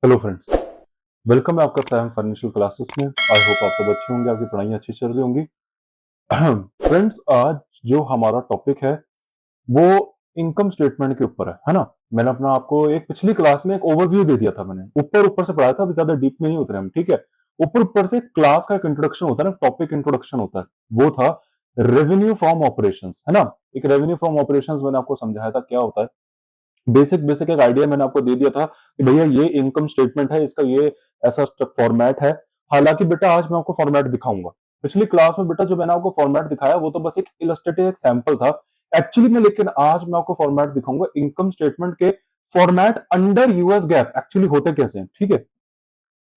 Hello friends, welcome है आपका Sayam financial classes में। आई होप आप सब अच्छे होंगे, आपकी पढ़ाई अच्छी चल रही होंगी। फ्रेंड्स, आज जो हमारा टॉपिक है वो इनकम स्टेटमेंट के ऊपर है ना। मैंने अपना आपको एक पिछली क्लास में एक ओवरव्यू दे दिया था, मैंने ऊपर ऊपर से पढ़ाया था, अभी ज्यादा डीप में नहीं उतरे हम, ठीक है। ऊपर ऊपर से क्लास का एक इंट्रोडक्शन होता है ना, टॉपिक इंट्रोडक्शन होता है, वो था रेवेन्यू फ्रॉम ऑपरेशंस, है ना। एक रेवेन्यू फ्रॉम ऑपरेशंस मैंने आपको समझाया था क्या होता है। बेसिक बेसिक एक आइडिया मैंने आपको दे दिया था कि भैया ये इनकम स्टेटमेंट है, इसका ये ऐसा फॉर्मेट है। हालांकि बेटा आज मैं आपको फॉर्मेट दिखाऊंगा। पिछली क्लास में बेटा जो मैंने आपको फॉर्मेट दिखाया वो तो बस एक इलस्ट्रेटिव एक सैंपल था एक्चुअली में, लेकिन आज मैं आपको फॉर्मेट दिखाऊंगा इनकम स्टेटमेंट के। Format under US gap actually होते कैसे हैं, ठीक है।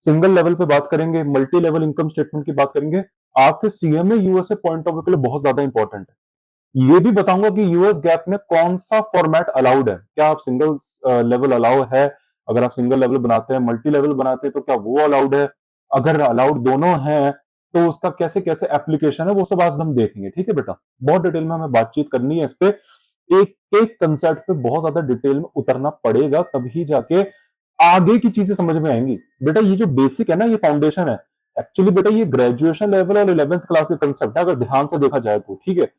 सिंगल लेवल पे बात करेंगे, मल्टी लेवल इनकम स्टेटमेंट की बात करेंगे। आपके CMA USA point of view के लिए बहुत ज्यादा इंपॉर्टेंट है। ये भी बताऊंगा कि यूएस गैप में कौन सा फॉर्मेट अलाउड है, क्या आप सिंगल लेवल अलाउ है, अगर आप सिंगल लेवल बनाते हैं, मल्टी लेवल बनाते हैं तो क्या वो अलाउड है, अगर अलाउड दोनों हैं तो उसका कैसे कैसे एप्लीकेशन है, वो सब आज हम देखेंगे, ठीक है बेटा। बहुत डिटेल में हमें बातचीत करनी है इस पे, एक एक कंसेप्ट पे बहुत ज्यादा डिटेल में उतरना पड़ेगा, तभी जाके आगे की चीजें समझ में आएंगी। बेटा ये जो बेसिक है ना, ये फाउंडेशन है। एक्चुअली बेटा ये ग्रेजुएशन लेवल और 11th क्लास के कंसेप्ट है, अगर ध्यान से देखा जाए तो, ठीक है।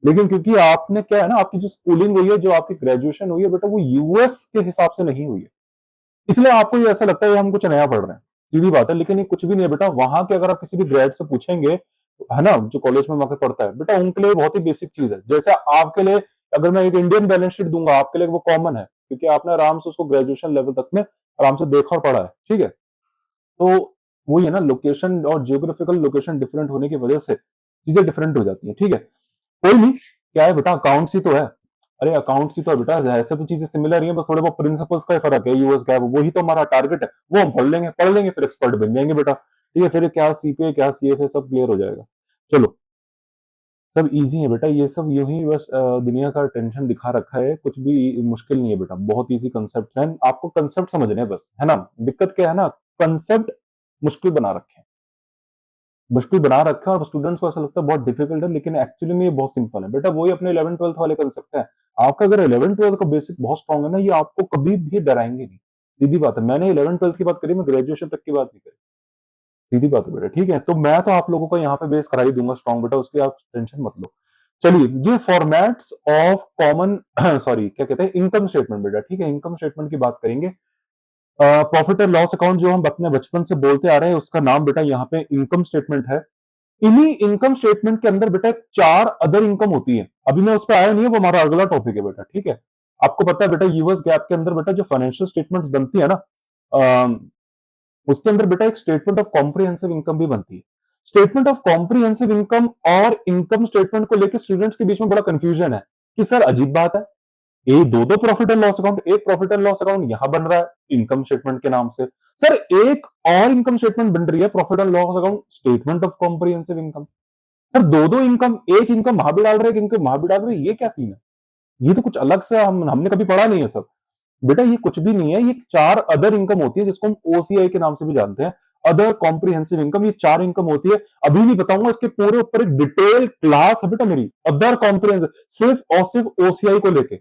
लेकिन क्योंकि आपने क्या है ना, आपकी जो स्कूलिंग हुई है, जो आपकी ग्रेजुएशन हुई है बेटा, वो यूएस के हिसाब से नहीं हुई है, इसलिए आपको ये ऐसा लगता है हम कुछ नया पढ़ रहे हैं। सीधी बात है, लेकिन ये कुछ भी नहीं है बेटा। वहां के अगर आप किसी भी ग्रेड से पूछेंगे, है ना, जो कॉलेज में वहां पे पढ़ता है बेटा, उनके लिए बहुत ही बेसिक चीज है। जैसे आपके लिए अगर मैं एक इंडियन बैलेंस शीट दूंगा आपके लिए, वो कॉमन है क्योंकि आपने आराम से उसको ग्रेजुएशन लेवल तक में आराम से देखा और पढ़ा है, ठीक है। तो वही है ना, लोकेशन और जियोग्राफिकल लोकेशन डिफरेंट होने की वजह से चीजें डिफरेंट हो जाती है, ठीक है। कोई नहीं, क्या है बेटा, अकाउंट्स ही तो है। अरे अकाउंट्स ही तो है बेटा, ऐसे तो चीजें सिमिलर ही है, बस थोड़े बहुत प्रिंसिपल्स का ही फर्क है। यूएस का है, वही तो हमारा टारगेट है, वो हम पढ़ लेंगे फिर एक्सपर्ट बन जाएंगे बेटा, ठीक है। फिर क्या सीपीए क्या सीएफए सब क्लियर हो जाएगा। चलो, सब इजी है बेटा, ये सब यूं ही बस दुनिया का टेंशन दिखा रखा है, कुछ भी मुश्किल नहीं है बेटा, बहुत इजी कंसेप्ट हैं, आपको कंसेप्ट समझने हैं बस, है ना। दिक्कत क्या है ना, कंसेप्ट मुश्किल बना रखे हैं, मुश्किल बना रखा है और स्टूडेंट्स को ऐसा लगता है बहुत डिफिकल्ट है, लेकिन एक्चुअली में ये बहुत सिंपल है बेटा। वही अपने 11 12th वाले कंसेप्ट है। आपका अगर 11 12th का बेसिक बहुत स्ट्रांग है ना, ये आपको कभी भी डराएंगे नहीं। सीधी बात है, मैंने 11 12th की बात करी, मैं ग्रेजुएशन तक की बात नहीं करी। सीधी बात है बेटा, ठीक है। तो मैं तो आप लोगों को यहाँ पे बेस करा ही दूंगा स्ट्रांग बेटा, उसकी आप टेंशन मत लो। चलिए, ये फॉर्मेट्स ऑफ कॉमन सॉरी क्या कहते हैं, इनकम स्टेटमेंट बेटा, ठीक है। इनकम स्टेटमेंट की बात करेंगे। प्रॉफिट एंड लॉस अकाउंट जो हम अपने बचपन से बोलते आ रहे हैं, उसका नाम बेटा यहाँ पे इनकम स्टेटमेंट है। इन्हीं इनकम स्टेटमेंट के अंदर बेटा चार अदर इनकम होती है, अभी मैं उस पर आया नहीं है, वो हमारा अगला टॉपिक है बेटा, ठीक है। आपको पता है बेटा, यूएस गैप के अंदर बेटा जो फाइनेंशियल स्टेटमेंट्स बनती है ना, अम, उसके अंदर बेटा एक स्टेटमेंट ऑफ कॉम्प्रिहेंसिव इनकम भी बनती है। स्टेटमेंट ऑफ कॉम्प्रिहेंसिव इनकम और इनकम स्टेटमेंट को लेकर स्टूडेंट्स के बीच में बड़ा कंफ्यूजन है कि सर अजीब बात है, ये दो दो प्रॉफिट एंड लॉस अकाउंट, एक प्रॉफिट एंड लॉस अकाउंट यहां बन रहा है इनकम स्टेटमेंट के नाम से, सर एक और इनकम स्टेटमेंट बन रही है profit and loss account statement of comprehensive income. Sir दो दो इनकम, एक इनकम वहां भी डाल रहे हैं, एक इनकम वहां भी डाल रहे हैं, ये क्या सीन है? ये तो कुछ अलग से हमने कभी पढ़ा नहीं है सब। बेटा ये कुछ भी नहीं है, ये चार अदर इनकम होती है जिसको हम ओसीआई के नाम से भी जानते हैं, अदर कॉम्प्रिहेंसिव इनकम। ये चार इनकम होती है, अभी नहीं बताऊंगा, इसके पूरे ऊपर एक डिटेल क्लास है बेटा मेरी, अदर कॉम्प्रिहेंसिव, सिर्फ और सिर्फ ओसीआई को लेके।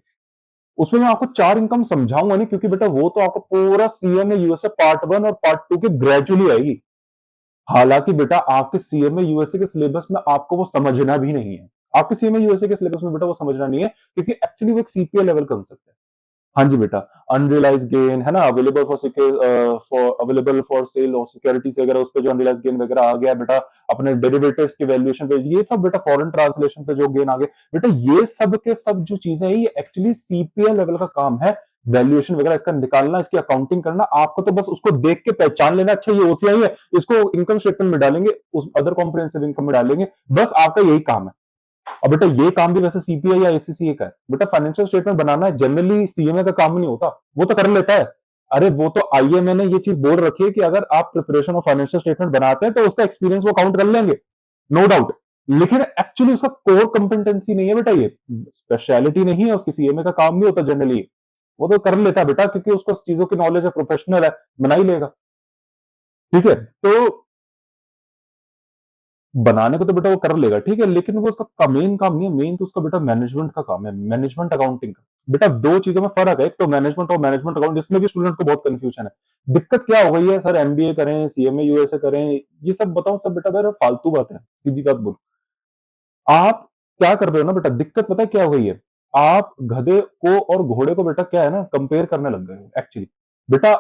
उसमें मैं आपको चार इनकम समझाऊंगा नहीं, क्योंकि बेटा वो तो आपको पूरा सीएमए यूएसए पार्ट 1 और पार्ट 2 के ग्रेजुअली आएगी। हालांकि बेटा आपके सीएमए यूएसए के सिलेबस में आपको वो समझना भी नहीं है, आपके सीएमए यूएसए के सिलेबस में बेटा वो समझना नहीं है, क्योंकि एक्चुअली वो एक सीपीए लेवल कंसेप्ट है। हाँ जी बेटा, अनरियलाइज गेन है ना, available for available for sale और सिक्योरिटीज वगैरह, उस पे जो अनरियलाइज गेन वगैरह आ गया बेटा, अपने डेरिवेटिव्स की वैल्यूएशन पे, ये सब बेटा फॉरेन ट्रांसलेशन पे जो गेन आ गए बेटा, ये सब के सब जो चीजें हैं, ये एक्चुअली सीपीए लेवल का काम है। वैल्यूएशन वगैरह इसका निकालना, इसकी अकाउंटिंग करना, आपको तो बस उसको देख के पहचान लेना, अच्छा ये ओसीआई है, इसको इनकम स्टेटमेंट में डालेंगे, उस अदर कॉम्प्रिहेंसिव इनकम में डालेंगे, बस आपका यही काम है। और बेटा ये काम भी वैसे सीपीआई या एसीसीए का है बेटा, फाइनेंशियल स्टेटमेंट बनाना जनरली सीएमए का काम नहीं होता, वो तो कर लेता है। अरे वो तो आईएमए ने ये चीज बोल रखी है कि अगर आप प्रिपरेशन ऑफ फाइनेंशियल स्टेटमेंट बनाते हैं तो उसका एक्सपीरियंस वो काउंट कर लेंगे, नो डाउट। लेकिन एक्चुअली उसका कोर कंपिटेंसी नहीं है बेटा, ये स्पेशलिटी नहीं है उसकी, सीएमए का काम नहीं होता जनरली। वो तो कर लेता है बेटा, क्योंकि उसको चीजों की नॉलेज है, प्रोफेशनल है, बना ही लेगा, ठीक है। तो बनाने को तो बेटा वो कर लेगा, ठीक है, लेकिन वो उसका मेन काम नहीं है, मेन तो उसका बेटा मैनेजमेंट का काम है, मैनेजमेंट अकाउंटिंग का। बेटा दो चीजों में फर्क है, एक तो मैनेजमेंट और मैनेजमेंट अकाउंट, इसमें भी स्टूडेंट को बहुत कंफ्यूजन है। दिक्कत क्या हो गई है सर, एमबीए करें, सीएमए यूएसए करें, ये सब बताओ, सब बेटा मेरा फालतू बात है, सीधी बात बोल। आप क्या कर रहे हो ना बेटा, दिक्कत पता है क्या हो गई है, आप गधे को और घोड़े को बेटा क्या है ना कंपेयर करने लग गए हो एक्चुअली। बेटा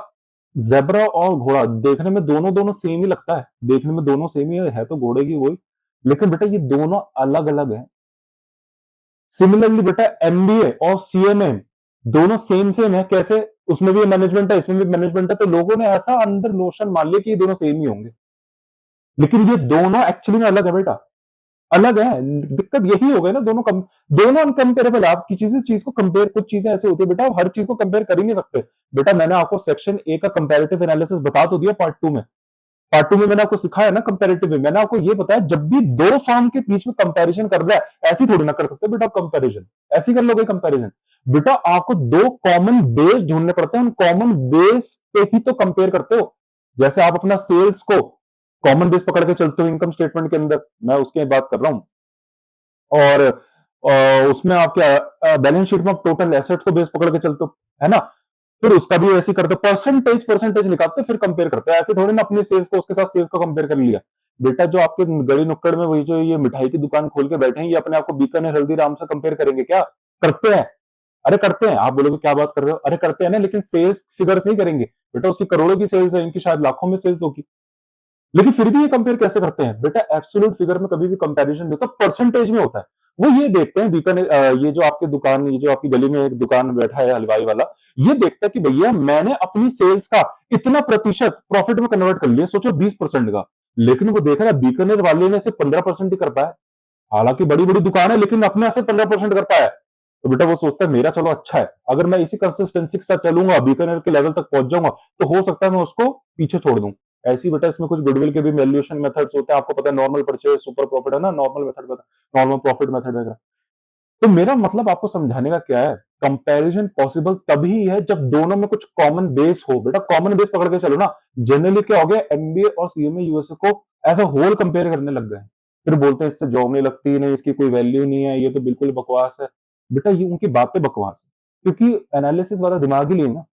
ज़ेब्रा और घोड़ा देखने में दोनों दोनों सेम ही लगता है, देखने में दोनों सेम ही है तो घोड़े की वही, लेकिन बेटा ये दोनों अलग-अलग हैं। सिमिलरली बेटा एमबीए और सीएमए दोनों सेम सेम है, कैसे? उसमें भी मैनेजमेंट है, इसमें भी मैनेजमेंट है, तो लोगों ने ऐसा अंदर नोशन मान लिया कि ये दोनों सेम ही होंगे, लेकिन ये दोनों एक्चुअली में अलग है बेटा, अलग है। दिक्कत यही हो गई ना, दोनों अनकंपेरेबल है। आप किसी चीज को कंपेयर, कुछ चीजें ऐसे होती है बेटा, आप हर चीज को कंपेयर कर ही नहीं सकते। बेटा मैंने आपको सेक्शन ए का कंपैरेटिव एनालिसिस बता तो दिया पार्ट 2 में। पार्ट 2 में मैंने आपको सिखाया ना कंपैरेटिव में, मैंने आपको ये बताया जब भी दो फॉर्म के बीच में कंपैरिजन कर रहा है, ऐसी थोड़ी ना कर सकते बेटा कंपैरिजन, ऐसी कर लोगे कंपैरिजन। बेटा आपको दो कॉमन बेस ढूंढने पड़ते हैं, उन कॉमन बेस पे ही तो कंपेयर करते हो। जैसे आप अपना सेल्स को कॉमन बेस पकड़ के चलते हो इनकम स्टेटमेंट के अंदर, मैं उसकी बात कर रहा हूं, और उसमें आप क्या बैलेंस शीट में आप टोटल एसेट्स को बेस पकड़ के चलते हो, है ना? फिर उसका भी ऐसे करते हो, परसेंटेज परसेंटेज निकालते फिर कंपेयर करते हैं, ऐसे थोड़ी ना अपनी सेल्स को उसके साथ सेल्स को कंपेयर कर लिया। बेटा जो आपके गली नुक्कड़ में वही जो ये मिठाई की दुकान खोल के बैठे हैं, ये अपने आप को बीकानेर हल्दीराम से कंपेयर करेंगे क्या? करते हैं, अरे करते हैं। आप बोलोगे क्या बात कर रहे हो, अरे करते हैं ना, लेकिन सेल्स फिगर से ही करेंगे। बेटा उसकी करोड़ों की सेल्स है, इनकी शायद लाखों में सेल्स होगी, लेकिन फिर भी ये कंपेयर कैसे करते हैं? बेटा एब्सोल्यूट फिगर में कभी भी कंपैरिजन नहीं होता, परसेंटेज में होता है। वो ये देखते हैं बीकानेर, ये जो आपकी दुकान, ये जो आपकी गली में एक दुकान बैठा है हलवाई वाला, ये देखता है कि भैया मैंने अपनी सेल्स का इतना प्रतिशत प्रॉफिट में कन्वर्ट कर लिया, सोचो 20% का, लेकिन वो देख रहा है बीकानेर वाले ने सिर्फ 15% ही कर पाया। हालांकि बड़ी बड़ी दुकान है, लेकिन अपने से 15% कर पाया है। तो बेटा वो सोचता है मेरा चलो अच्छा है, अगर मैं इसी कंसिस्टेंसी के साथ चलूंगा, बीकानेर के लेवल तक पहुंच जाऊंगा, तो हो सकता है मैं उसको पीछे छोड़ दूं। ऐसी बेटा इसमें कुछ गुडविल के भी वैल्यूएशन मेथड्स होते हैं, आपको पता है, नॉर्मल परचेज, सुपर प्रॉफिट है ना, normal method, normal profit method वगैरह। तो मेरा मतलब आपको समझाने का क्या है, कंपैरिजन पॉसिबल तभी है जब दोनों में कुछ कॉमन बेस हो। बेटा कॉमन बेस पकड़ के चलो ना। जनरली क्या हो गया, एमबीए और सीएमए यूएसए को एज अ होल कंपेयर करने लग गए हैं, फिर बोलते हैं इससे जॉब नहीं लगती, नहीं इसकी कोई वैल्यू नहीं है, ये तो बिल्कुल बकवास है। बेटा ये उनकी बातें बकवास है, क्योंकि एनालिसिस वाला दिमाग ही नहीं है ना।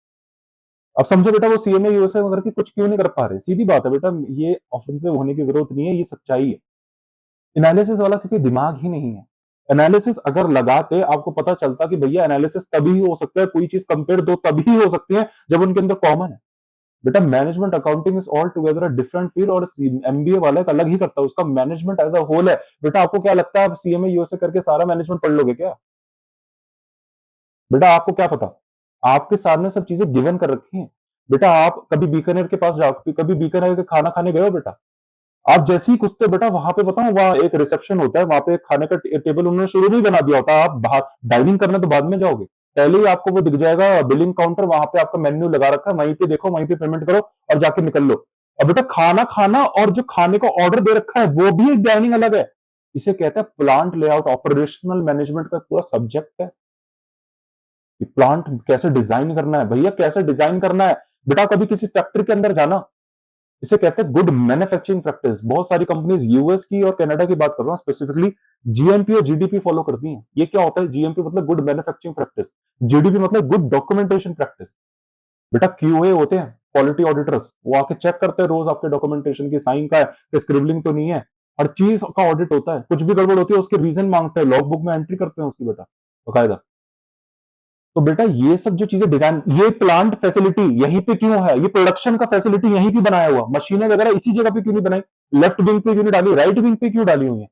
अब समझो बेटा वो सीएमए यूएसए वगैरह की कुछ क्यों नहीं कर पा रहे, सीधी बात है बेटा, ये ऑफेंसिव होने की जरूरत नहीं है, ये सच्चाई है। एनालिसिस वाला क्योंकि दिमाग ही नहीं है। एनालिसिस अगर लगाते, आपको पता चलता कि भैया एनालिसिस तभी हो सकता है, कोई चीज कंपेयर दो तभी हो सकती है जब उनके अंदर कॉमन है। बेटा management accounting is all together a different field, और एमबीए वाला एक अलग ही करता है, उसका मैनेजमेंट एज अ होल है। बेटा आपको क्या लगता है आप सीएमए यूएसए करके सारा मैनेजमेंट पढ़ लोगे क्या? बेटा आपको क्या पता, आपके सामने सब चीजें गिवन कर रखी हैं। बेटा आप कभी बीकानेर के पास जाओ, कभी बीकानेर के खाना खाने गए हो बेटा? आप जैसे ही घुसते हो बेटा, वहां पे बताऊं, वहां एक रिसेप्शन होता है, वहां पे खाने का टेबल उन्होंने शुरू में ही बना दिया होता है, आप बाहर डाइनिंग करने तो बाद में जाओगे, पहले ही आपको वो दिख जाएगा बिलिंग काउंटर, वहां पे आपका मेन्यू लगा रखा है, वहीं पे देखो, वहीं पे पेमेंट करो और जाके निकल लो। अब बेटा खाना खाना और जो खाने का ऑर्डर दे रखा है वो भी एक डाइनिंग अलग है। इसे कहते हैं प्लांट लेआउट, ऑपरेशनल मैनेजमेंट का पूरा सब्जेक्ट है कि प्लांट कैसे डिजाइन करना है, भैया कैसे डिजाइन करना है। बेटा कभी किसी फैक्ट्री के अंदर जाना, इसे कहते हैं गुड मैन्युफैक्चरिंग प्रैक्टिस। बहुत सारी कंपनीज यूएस की और कनाडा की बात कर रहा हूं स्पेसिफिकली, जीएमपी और जीडीपी फॉलो करती हैं। ये क्या होता है, जीएमपी मतलब गुड मैन्युफैक्चरिंग प्रैक्टिस, जीडीपी मतलब गुड डॉक्यूमेंटेशन प्रैक्टिस। बेटा क्यूए होते हैं क्वालिटी ऑडिटर्स, वो आके चेक करते हैं रोज आपके डॉक्यूमेंटेशन की साइन का है, स्क्रिबलिंग तो नहीं है, हर चीज का ऑडिट होता है, कुछ भी गड़बड़ होती है उसके रीजन मांगते हैं, लॉग बुक में एंट्री करते हैं उसकी बेटा बकायदा। तो बेटा ये सब जो चीजें डिजाइन, ये प्लांट फैसिलिटी यहीं पे क्यों है, ये प्रोडक्शन का फैसिलिटी यहीं पे बनाया हुआ, मशीनें वगैरह इसी जगह पे क्यों नहीं बनाई, लेफ्ट विंग पे क्यों नहीं डाली, राइट विंग पे क्यों डाली हुई है?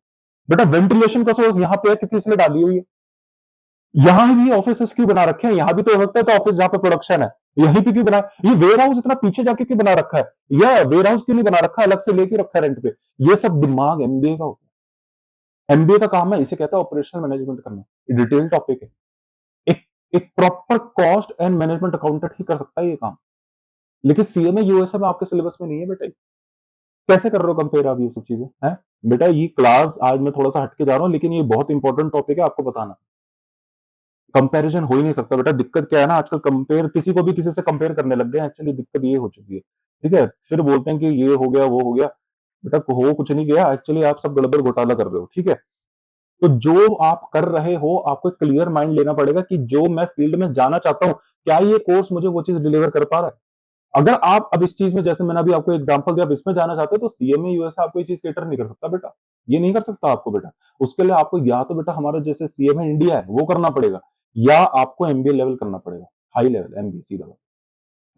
बेटा वेंटिलेशन का सोर्स यहाँ पे है क्योंकि इसलिए डाली हुई है। यहां भी ऑफिस क्यों बना रखे हैं, यहां भी तो हो सकता है तो ऑफिस जहां पे प्रोडक्शन है, यहीं पे क्यों बना, ये वेयर हाउस इतना पीछे जाके क्यों बना रखा है, या वेयर हाउस क्यों नहीं बना रखा, अलग से लेके रखा है रेंट पे? ये सब दिमाग एमबीए का होता है, एमबीए का काम है, इसे कहता है ऑपरेशनल मैनेजमेंट करना, डिटेल टॉपिक है। एक एक proper cost and management accountant ही कर सकता है ये काम, लेकिन सीएमए यूएसए में आपके सिलेबस में नहीं है बेटा। कैसे कर रहे हो कंपेयर आप ये सब चीजें हैं? बेटा ये क्लास आज मैं थोड़ा सा हटके जा रहा हूं, लेकिन ये बहुत इंपॉर्टेंट टॉपिक है, आपको बताना। कंपैरिजन हो ही नहीं सकता बेटा, दिक्कत क्या है ना, आजकल कंपेयर किसी को भी किसी से कंपेयर करने लग गए हैं, एक्चुअली दिक्कत ये हो चुकी है। ठीक है, फिर बोलते हैं कि ये हो गया वो हो गया। बेटा हो कुछ नहीं गया, एक्चुअली आप सब गड़बड़ घोटाला कर रहे हो, ठीक है। तो जो आप कर रहे हो, आपको क्लियर माइंड लेना पड़ेगा कि जो मैं फील्ड में जाना चाहता हूं, क्या ये कोर्स मुझे वो चीज डिलीवर कर पा रहा है। अगर आप अब इस चीज में, जैसे मैंने अभी आपको एग्जांपल दिया, आप इसमें जाना चाहते हो, तो सीएमए यूएसए आपको ये चीज कैटर नहीं कर सकता बेटा, ये नहीं कर सकता आपको बेटा। उसके लिए आपको या तो बेटा हमारा जैसे सीएमए इंडिया है वो करना पड़ेगा, या आपको एमबीए लेवल करना पड़ेगा, हाई लेवल एमबीए सीधा,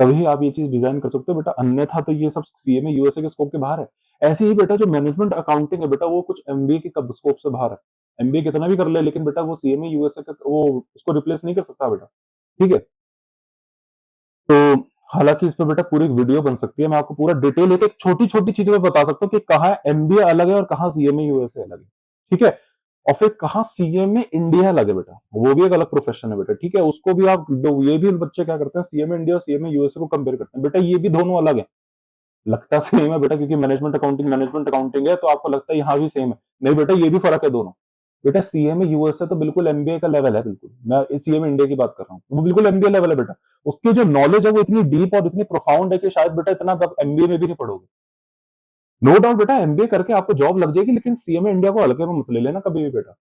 तभी आप ये चीज डिजाइन कर सकते हो बेटा, अन्यथा तो ये सब सीएमए यूएसए के स्कोप के बाहर है। ऐसे ही बेटा जो मैनेजमेंट अकाउंटिंग है बेटा, वो कुछ एमबीए के स्कोप से बाहर है। एमबीए कितना भी कर ले, लेकिन बेटा वो सीएमए यूएसए का वो उसको रिप्लेस नहीं कर सकता बेटा, ठीक है। तो हालांकि इस पे बेटा पूरी एक वीडियो बन सकती है, मैं आपको पूरा डिटेल एक छोटी छोटी चीजों में बता सकता हूँ कि कहाँ एमबीए अलग है और कहाँ सीएमए यूएसए अलग है, ठीक है। और फिर कहाँ सीएमए इंडिया अलग है बेटा, वो भी एक अलग प्रोफेशन है बेटा, ठीक है। उसको भी आप ये भी बच्चे क्या करते हैं, सीएमए इंडिया और सीएमए यूएसए को कंपेयर करते हैं, बेटा ये भी दोनों अलग है। लगता सेम है बेटा, क्योंकि मैनेजमेंट अकाउंटिंग है, तो आपको लगता है यहाँ भी सेम है, नहीं बेटा ये भी फर्क है दोनों। बेटा सीएमए यूएसए तो बिल्कुल एमबीए का लेवल है, बिल्कुल मैं सीएमए इंडिया की बात कर रहा हूँ, वो बिल्कुल एमबीए लेवल है बेटा। उसकी जो नॉलेज है वो इतनी डीप और इतनी प्रोफाउंड है कि शायद बेटा इतना आप एमबीए में भी नहीं पढ़ोगे। नो डाउट बेटा एमबीए करके आपको जॉब लग जाएगी, लेकिन सीएमए इंडिया को हल्के में मत ले लेना कभी भी बेटा।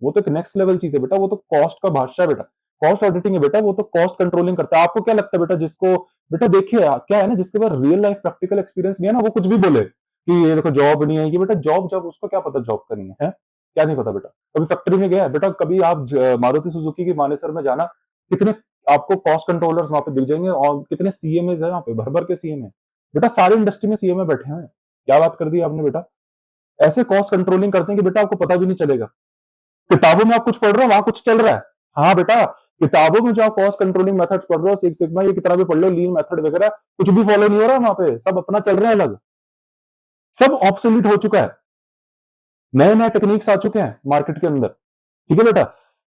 वो तो एक नेक्स्ट लेवल चीज है बेटा, वो तो कॉस्ट का बादशाह है बेटा, कॉस्ट ऑडिटिंग है बेटा, वो तो कॉस्ट कंट्रोलिंग करता है। आपको क्या लगता है बेटा, जिसको बेटा देखिए क्या है ना, जिसके पास रियल लाइफ प्रैक्टिकल एक्सपीरियंस नहीं है ना, वो कुछ भी बोले कि ये देखो जॉब नहीं है, ये बेटा जॉब जॉब उसको क्या पता जॉब का नहीं है, क्या नहीं पता बेटा। कभी फैक्ट्री में गया है बेटा, कभी आप मारुति सुजुकी की मानेसर में जाना, कितने आपको कॉस्ट कंट्रोलर्स वहां पे दिख जाएंगे, और कितने सीएमए है वहां पे, भर भर के सीएमए बेटा, सारी इंडस्ट्री में सीएमए बैठे हैं। क्या बात कर दी आपने बेटा, ऐसे कॉस्ट कंट्रोलिंग करते हैं कि बेटा आपको पता भी नहीं चलेगा। किताबों में आप कुछ पढ़ रहे हो, वहां कुछ चल रहा है। हाँ बेटा, किताबों में जो आप कॉस्ट कंट्रोलिंग मेथड्स पढ़ रहे हो, सिक्स सिग्मा ये किताबें पढ़ लो, लीन मेथड वगैरह, कुछ भी फॉलो नहीं हो रहा वहां पे, सब अपना चल रहा है अलग, सब ऑब्सोल्यूट हो चुका है, नए नए टेक्निक्स आ चुके हैं मार्केट के अंदर, ठीक है बेटा।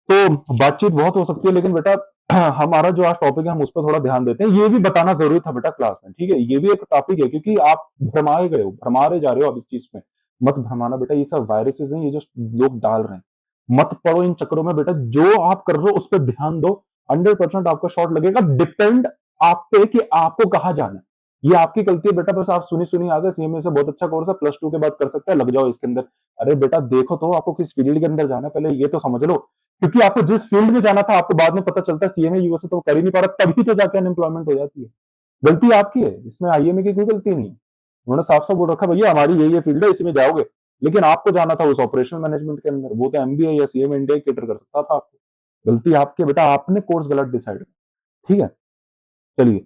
तो बातचीत बहुत हो सकती है, लेकिन बेटा हमारा जो आज टॉपिक है हम उस पर थोड़ा ध्यान देते हैं, ये भी बताना जरूरी था बेटा क्लास में, ठीक है। ये भी एक टॉपिक है, क्योंकि आप भरमाए गए हो, भरमारे जा रहे हो अब इस चीज में, मत भरमाना बेटा, ये सब वायरसेस हैं, ये जो लोग डाल रहे हैं, मत पड़ो इन चक्करों में बेटा, जो आप कर रहे हो उस पर ध्यान दो, 100% आपका शॉट लगेगा। डिपेंड आप पे कि आपको कहाँ जाना है, ये आपकी गलती है बेटा, बस आप सुनी सुनी आ गए सीएमए से बहुत अच्छा कोर्स है, +2 के बाद कर सकते हैं, लग जाओ इसके अंदर। अरे बेटा देखो तो आपको किस फील्ड के अंदर जाना है, पहले ये तो समझ लो, क्योंकि आपको जिस फील्ड में जाना था आपको बाद में पता चलता है सीएमए यूएसए तो कर ही नहीं पा रहा, तभी तो जाके अनएम्प्लॉयमेंट हो जाती है। गलती आपकी है, इसमें आईएमए की कोई गलती नहीं है। उन्होंने साफ साफ बोल रखा, भैया हमारी ये फील्ड है, इसमें जाओगे, लेकिन आपको जाना था उस ऑपरेशनल मैनेजमेंट के अंदर, वो तो एमबीए या सीएमए इंडिया केटर कर सकता था आपको। गलती आपकी है बेटा, आपने कोर्स गलत डिसाइड, ठीक है। चलिए